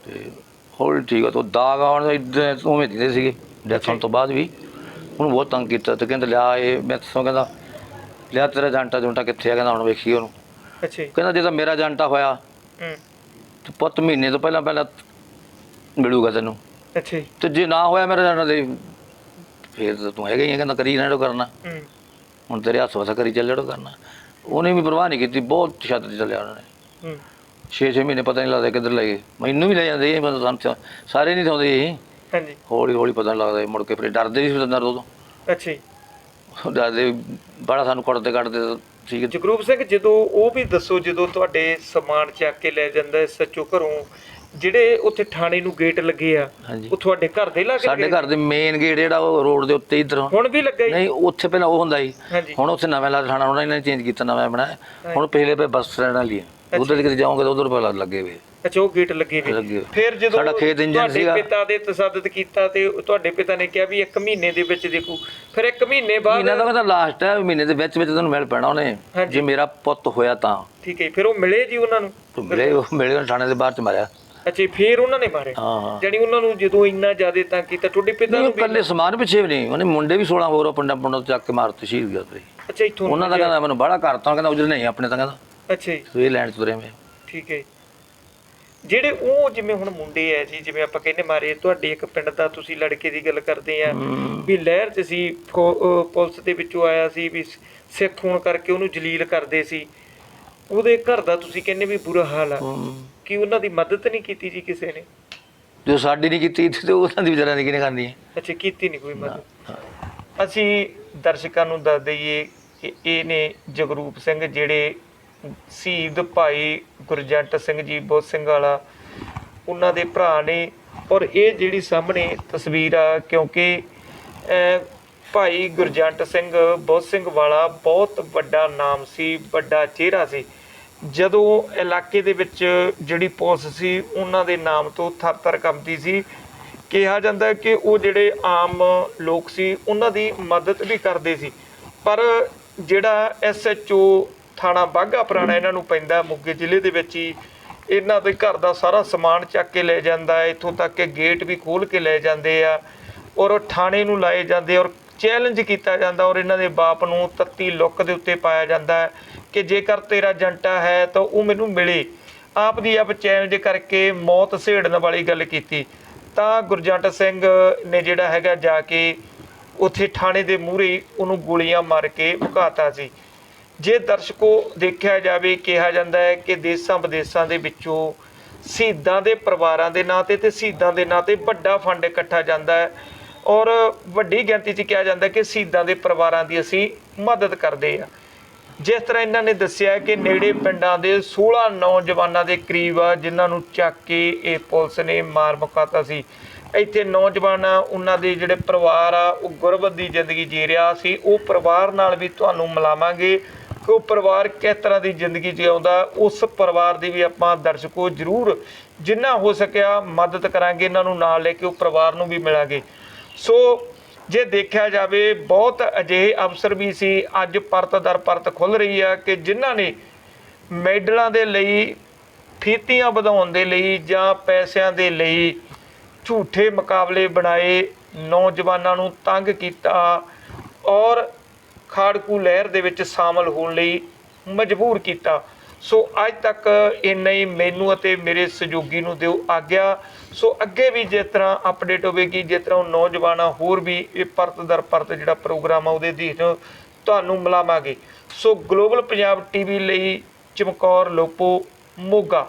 ਤੇ ਹੌਲੀ ਠੀਕ ਆ। ਤੋਂ ਦਾਗ ਆਉਣ ਦਾ ਇੱਦਾਂ ਉਵੇਂ ਦਿੰਦੇ ਸੀਗੇ ਡੈਥ ਹੋਣ ਤੋਂ ਬਾਅਦ ਵੀ। ਉਹਨੂੰ ਬਹੁਤ ਤੰਗ ਕੀਤਾ ਤੇ ਕਹਿੰਦੇ ਲਿਆ ਇਹ ਮੈਂ ਦੱਸੋ, ਕਹਿੰਦਾ ਲਿਆ ਤੇਰਾ ਜਾਂਟਾ ਜੁੰਟਾ ਕਿੱਥੇ ਆ, ਕਹਿੰਦਾ ਹੁਣ ਵੇਖੀ ਉਹਨੂੰ। ਅੱਛਾ ਜੀ, ਕਹਿੰਦਾ ਜੇ ਤਾਂ ਮੇਰਾ ਜਾਂਟਾ ਹੋਇਆ ਤੇ ਪੁੱਤ ਮਹੀਨੇ ਤੋਂ ਪਹਿਲਾਂ ਪਹਿਲਾਂ ਮਿਲੂਗਾ ਤੈਨੂੰ, ਅੱਛਾ ਜੀ, ਤੇ ਜੇ ਨਾ ਹੋਇਆ ਮੇਰਾ ਜਾਂਟਾ ਤੇ ਫੇਰ ਤਾਂ ਤੂੰ ਹੈਗਾ ਹੀ ਆ, ਕਹਿੰਦਾ ਕਰੀ ਨਾ ਜੋ ਕਰਨਾ, ਹੁਣ ਤੇਰੇ ਹੱਥ ਵਸਾ ਕਰੀ ਚੱਲ ਜਿਹੜੋ ਕਰਨਾ। ਉਹਨੇ ਵੀ ਪਰਵਾਹ ਨਹੀਂ ਕੀਤੀ, ਬਹੁਤ ਛੱਤ ਚੱਲਿਆ ਉਹਨਾਂ ਨੇ। 6-6 ਮਹੀਨੇ ਪਤਾ ਨਹੀਂ ਲੱਗਦਾ ਕਿੱਧਰ ਲੈ ਗਏ। ਮੈਨੂੰ ਵੀ ਲੈ ਜਾਂਦੇ ਇਹ ਮਤਲਬ ਸਾਰੇ ਨਹੀਂ ਥਾਉਂਦੇ ਇਹ, ਹਾਂਜੀ ਹੌਲੀ ਹੌਲੀ ਪਤਾ ਨਹੀਂ ਲੱਗਦਾ। ਮੁੜ ਕੇ ਫਿਰ ਡਰਦੇ ਸੀ ਦੰਦਰ ਉਦੋਂ, ਅੱਛਾ ਜੀ। ਡਰਦੇ ਬੜਾ ਸਾਨੂੰ ਕੁੱਟਦੇ ਕੱਢਦੇ ਠੀਕ। ਜਗਰੂਪ ਸਿੰਘ, ਜਦੋਂ ਉਹ ਵੀ ਦੱਸੋ, ਜਦੋਂ ਤੁਹਾਡੇ ਸਮਾਨ ਚੱਕ ਕੇ ਲੈ ਜਾਂਦਾ SHO ਘਰੋਂ, ਜਿਹੜੇ ਉੱਥੇ ਥਾਣੇ ਨੂੰ ਗੇਟ ਲੱਗੇ ਆ, ਹਾਂਜੀ, ਉਹ ਤੁਹਾਡੇ ਘਰ ਦੇ ਲਾਗੇ? ਸਾਡੇ ਘਰ ਦੇ ਮੇਨ ਗੇਟ ਜਿਹੜਾ ਉਹ ਰੋਡ ਦੇ ਉੱਤੇ ਇੱਧਰ ਹੁਣ ਵੀ ਲੱਗਾ ਜੀ? ਨਹੀਂ, ਉੱਥੇ ਪਹਿਲਾਂ ਉਹ ਹੁੰਦਾ ਸੀ, ਹਾਂਜੀ, ਹੁਣ ਉੱਥੇ ਨਵਾਂ ਲਾ ਥਾਣਾ ਉਹਨਾਂ ਨੇ ਚੇਂਜ ਕੀਤਾ, ਨਵਾਂ ਬਣਾਇਆ ਹੁਣ। ਪਹਿਲੇ ਪੇ ਬੱਸ ਸਟੈਂਡ ਵਾਲੀ ਹੈ, ਉਧਰ ਕਿਤੇ ਜਾਓਗੇ ਤਾਂ ਉਧਰ ਪਹਿਲਾਂ ਲੱਗੇ ਹੋਏ। ਅੱਛਾ, ਉਹ ਗੇਟ ਲੱਗੇ ਵੇ। ਫਿਰ ਜਦੋਂ ਸਾਡਾ ਖੇਤ ਇੰਜਨ ਸੀਗਾ, ਪਿਤਾ ਦੇ ਤਸੱਦਦ ਕੀਤਾ ਤੇ ਤੁਹਾਡੇ ਪਿਤਾ ਨੇ ਕਿਹਾ ਵੀ 1 ਮਹੀਨੇ ਦੇ ਵਿੱਚ ਦੇਖੂ, ਫਿਰ 1 ਮਹੀਨੇ ਬਾਅਦ ਮਹੀਨਾ ਤਾਂ ਕਹਿੰਦਾ ਲਾਸਟ ਹੈ, ਮਹੀਨੇ ਦੇ ਵਿੱਚ ਤੁਹਾਨੂੰ ਮਿਲ ਪੈਣਾ ਉਹਨੇ, ਜੇ ਮੇਰਾ ਪੁੱਤ ਹੋਇਆ ਤਾਂ। ਠੀਕ ਹੈ, ਫਿਰ ਉਹ ਮਿਲੇ ਜੀ ਉਹਨਾਂ ਨੂੰ? ਮਿਲੇ ਥਾਣੇ ਦੇ ਬਾਹਰ ਚ ਮਾਰਿਆ। ਅੱਛਾ, ਫਿਰ ਉਹਨਾਂ ਨੇ ਮਾਰੇ? ਹਾਂ, ਜਾਨੀ ਉਹਨਾਂ ਨੂੰ ਜਦੋਂ ਇੰਨਾ ਜ਼ਿਆਦਾ ਤਾਂ ਕੀਤਾ ਤੁਹਾਡੇ ਪਿਤਾ ਨੂੰ? ਇਕੱਲੇ ਸਮਾਨ ਪਿੱਛੇ ਵੀ ਨਹੀਂ, ਉਹਨੇ ਮੁੰਡੇ ਵੀ 16 ਹੋਰ ਪਿੰਡਾਂ ਚੱਕ ਕੇ ਮਾਰਤੇ, ਸ਼ਹੀਦ ਗਿਆ ਤੇ। ਅੱਛਾ, ਇੱਥੋਂ ਉਹਨਾਂ ਦਾ ਕਹਿੰਦਾ ਮੈਨੂੰ ਬੜਾ ਕਰਤਾ, ਕਹਿੰਦਾ ਉਜਰ ਨਹੀਂ ਆਪਣੇ ਤਾਂ, ਕਹਿੰਦਾ ਅੱਛਾ ਜੀ, ਇਹ ਲੈਣ ਚ ਤੁਰੇ ਮੈਂ। ਠੀਕ ਹੈ। ਜਿਹੜੇ ਉਹ ਜਿਵੇਂ ਹੁਣ ਮੁੰਡੇ ਆ ਜੀ, ਜਿਵੇਂ ਆਪਾਂ ਕਹਿੰਦੇ ਮਾਰੇ, ਤੁਹਾਡੇ ਇੱਕ ਪਿੰਡ ਦਾ ਤੁਸੀਂ ਲੜਕੇ ਦੀ ਗੱਲ ਕਰਦੇ ਆ ਵੀ ਲਹਿਰ ਚ ਸੀ, ਪੁਲਿਸ ਦੇ ਵਿੱਚੋਂ ਆਇਆ ਸੀ ਵੀ ਸਿੱਖ ਹੋਣ ਕਰਕੇ ਉਹਨੂੰ ਜਲੀਲ ਕਰਦੇ ਸੀ, ਉਹਦੇ ਘਰ ਦਾ ਤੁਸੀਂ ਕਹਿੰਦੇ ਵੀ ਬੁਰਾ ਹਾਲ ਆ, ਕਿ ਉਹਨਾਂ ਦੀ ਮਦਦ ਨਹੀਂ ਕੀਤੀ ਜੀ ਕਿਸੇ ਨੇ? ਜੋ ਸਾਡੀ ਨਹੀਂ ਕੀਤੀ ਤੇ ਉਹਨਾਂ ਦੀ ਵਿਚਾਰਿਆਂ ਦੀ ਕਿਹਨੇ ਕਰਨੀ ਹੈ? ਅੱਛਾ, ਕੀਤੀ ਨਹੀਂ ਕੋਈ ਮਦਦ। ਅਸੀਂ ਦਰਸ਼ਕਾਂ ਨੂੰ ਦੱਸ ਦਈਏ ਕਿ ਇਹ ਨੇ ਜਗਰੂਪ ਸਿੰਘ, ਜਿਹੜੇ ਸ਼ਹੀਦ ਭਾਈ ਗੁਰਜੰਟ ਸਿੰਘ ਜੀ ਬੁੱਧ ਸਿੰਘ ਵਾਲਾ, ਉਹਨਾਂ ਦੇ ਭਰਾ ਨੇ। ਔਰ ਇਹ ਜਿਹੜੀ ਸਾਹਮਣੇ ਤਸਵੀਰ ਆ, ਕਿਉਂਕਿ ਭਾਈ ਗੁਰਜੰਟ ਸਿੰਘ ਬੁੱਧ ਸਿੰਘ ਵਾਲਾ ਬਹੁਤ ਵੱਡਾ ਨਾਮ ਸੀ, ਵੱਡਾ ਚਿਹਰਾ ਸੀ। ਜਦੋਂ ਇਲਾਕੇ ਦੇ ਵਿੱਚ ਜਿਹੜੀ ਪੁਲਿਸ ਸੀ ਉਹਨਾਂ ਦੇ ਨਾਮ ਤੋਂ ਥਰ-ਥਰ ਕੰਬਦੀ ਸੀ। ਕਿਹਾ ਜਾਂਦਾ ਕਿ ਉਹ ਜਿਹੜੇ ਆਮ ਲੋਕ ਸੀ ਉਹਨਾਂ ਦੀ ਮਦਦ ਵੀ ਕਰਦੇ ਸੀ, ਪਰ ਜਿਹੜਾ SHO ਥਾਣਾ ਬਾਘਾ ਪੁਰਾਣਾ ਇਹਨਾਂ ਨੂੰ ਪੈਂਦਾ ਮੋਗੇ ਜ਼ਿਲ੍ਹੇ ਦੇ ਵਿੱਚ ਹੀ, ਇਹਨਾਂ ਦੇ ਘਰ ਦਾ ਸਾਰਾ ਸਮਾਨ ਚੱਕ ਕੇ ਲੈ ਜਾਂਦਾ ਹੈ, ਇੱਥੋਂ ਤੱਕ ਕਿ ਗੇਟ ਵੀ ਖੋਲ੍ਹ ਕੇ ਲੈ ਜਾਂਦੇ ਆ, ਔਰ ਥਾਣੇ ਨੂੰ ਲਾਏ ਜਾਂਦੇ, ਔਰ ਚੈਲੰਜ ਕੀਤਾ ਜਾਂਦਾ, ਔਰ ਇਹਨਾਂ ਦੇ ਬਾਪ ਨੂੰ ਤੱਤੀ ਲੁੱਕ ਦੇ ਉੱਤੇ ਪਾਇਆ ਜਾਂਦਾ ਹੈ ਕਿ ਜੇਕਰ ਤੇਰਾ ਜੰਟਾ ਹੈ ਤਾਂ ਉਹ ਮੈਨੂੰ ਮਿਲੇ। ਆਪ ਦੀ ਆਪ ਚੈਲੰਜ ਕਰਕੇ ਮੌਤ ਸੇੜਨ ਵਾਲੀ ਗੱਲ ਕੀਤੀ। ਤਾਂ ਗੁਰਜੰਟ ਸਿੰਘ ਨੇ ਜਿਹੜਾ ਹੈਗਾ ਜਾ ਕੇ ਉੱਥੇ ਥਾਣੇ ਦੇ ਮੂਹਰੇ ਉਹਨੂੰ ਗੋਲੀਆਂ ਮਾਰ ਕੇ ਭੁਕਾਤਾ ਸੀ। ਜੇ ਦਰਸ਼ਕੋ ਦੇਖਿਆ ਜਾਵੇ, ਕਿਹਾ ਜਾਂਦਾ ਹੈ ਕਿ ਦੇਸਾਂ ਵਿਦੇਸਾਂ ਦੇ ਵਿੱਚੋਂ ਸ਼ਹੀਦਾਂ ਦੇ ਪਰਿਵਾਰਾਂ ਦੇ ਨਾਂ ਤੇ ਸ਼ਹੀਦਾਂ ਦੇ ਨਾਂ ਤੇ ਵੱਡਾ ਫੰਡ ਇਕੱਠਾ ਜਾਂਦਾ ਹੈ, ਔਰ ਵੱਡੀ ਗਿਣਤੀ 'ਚ ਕਿਹਾ ਜਾਂਦਾ ਕਿ ਸ਼ਹੀਦਾਂ ਦੇ ਪਰਿਵਾਰਾਂ ਦੀ ਅਸੀਂ ਮਦਦ ਕਰਦੇ ਹਾਂ। ਜਿਸ ਤਰ੍ਹਾਂ ਇਹਨਾਂ ਨੇ ਦੱਸਿਆ ਕਿ ਨੇੜੇ ਪਿੰਡਾਂ ਦੇ 16 ਨੌਜਵਾਨਾਂ ਦੇ ਕਰੀਬ ਆ ਜਿਨ੍ਹਾਂ ਨੂੰ ਚੱਕ ਕੇ ਇਹ ਪੁਲਿਸ ਨੇ ਮਾਰ ਮੁਕਾਤਾ ਸੀ। ਇੱਥੇ ਨੌਜਵਾਨ ਉਹਨਾਂ ਦੇ ਜਿਹੜੇ ਪਰਿਵਾਰ ਆ ਉਹ ਗੁਰਬਤ ਦੀ ਜ਼ਿੰਦਗੀ ਜੀ ਰਿਹਾ ਸੀ। ਉਹ ਪਰਿਵਾਰ ਨਾਲ ਵੀ ਤੁਹਾਨੂੰ ਮਿਲਾਵਾਂਗੇ ਕਿ ਉਹ ਪਰਿਵਾਰ ਕਿਸ ਤਰ੍ਹਾਂ ਦੀ ਜ਼ਿੰਦਗੀ ਜਿਉਂਦਾ। ਉਸ ਪਰਿਵਾਰ ਦੀ ਵੀ ਆਪਾਂ ਦਰਸ਼ਕੋ ਜ਼ਰੂਰ ਜਿੰਨਾ ਹੋ ਸਕਿਆ ਮਦਦ ਕਰਾਂਗੇ, ਇਹਨਾਂ ਨੂੰ ਨਾਲ ਲੈ ਕੇ ਉਹ ਪਰਿਵਾਰ ਨੂੰ ਵੀ ਮਿਲਾਂਗੇ। ਸੋ ਜੇ ਦੇਖਿਆ ਜਾਵੇ ਬਹੁਤ ਅਜਿਹੇ ਅਫਸਰ ਵੀ ਸੀ, ਅੱਜ ਪਰਤ ਦਰ ਪਰਤ ਖੁੱਲ੍ਹ ਰਹੀ ਆ ਕਿ ਜਿਨ੍ਹਾਂ ਨੇ ਮੈਡਲਾਂ ਦੇ ਲਈ, ਫੀਤੀਆਂ ਵਧਾਉਣ ਦੇ ਲਈ ਜਾਂ ਪੈਸਿਆਂ ਦੇ ਲਈ ਝੂਠੇ ਮੁਕਾਬਲੇ ਬਣਾਏ, ਨੌਜਵਾਨਾਂ ਨੂੰ ਤੰਗ ਕੀਤਾ ਔਰ ਖਾੜਕੂ ਲਹਿਰ ਦੇ ਵਿੱਚ ਸ਼ਾਮਲ ਹੋਣ ਲਈ ਮਜਬੂਰ ਕੀਤਾ। ਸੋ ਅੱਜ ਤੱਕ ਇੰਨਾ ਹੀ ਮੈਨੂੰ ਅਤੇ ਮੇਰੇ ਸਹਿਯੋਗੀ ਨੂੰ ਦਿਓ ਆਗਿਆ। ਸੋ ਅੱਗੇ ਵੀ ਜਿਸ ਤਰ੍ਹਾਂ ਅਪਡੇਟ ਹੋਵੇਗੀ, ਜਿਸ ਤਰ੍ਹਾਂ ਨੌਜਵਾਨ ਹੋਰ ਵੀ ਇਹ ਪਰਤ ਦਰ ਪਰਤ ਜਿਹੜਾ ਪ੍ਰੋਗਰਾਮ ਆ ਉਹਦੇ ਅਧੀਨ ਤੁਹਾਨੂੰ ਮਿਲਾਵਾਂਗੇ। ਸੋ ਗਲੋਬਲ ਪੰਜਾਬ TV ਲਈ ਚਮਕੌਰ ਲੋਪੋ, ਮੋਗਾ।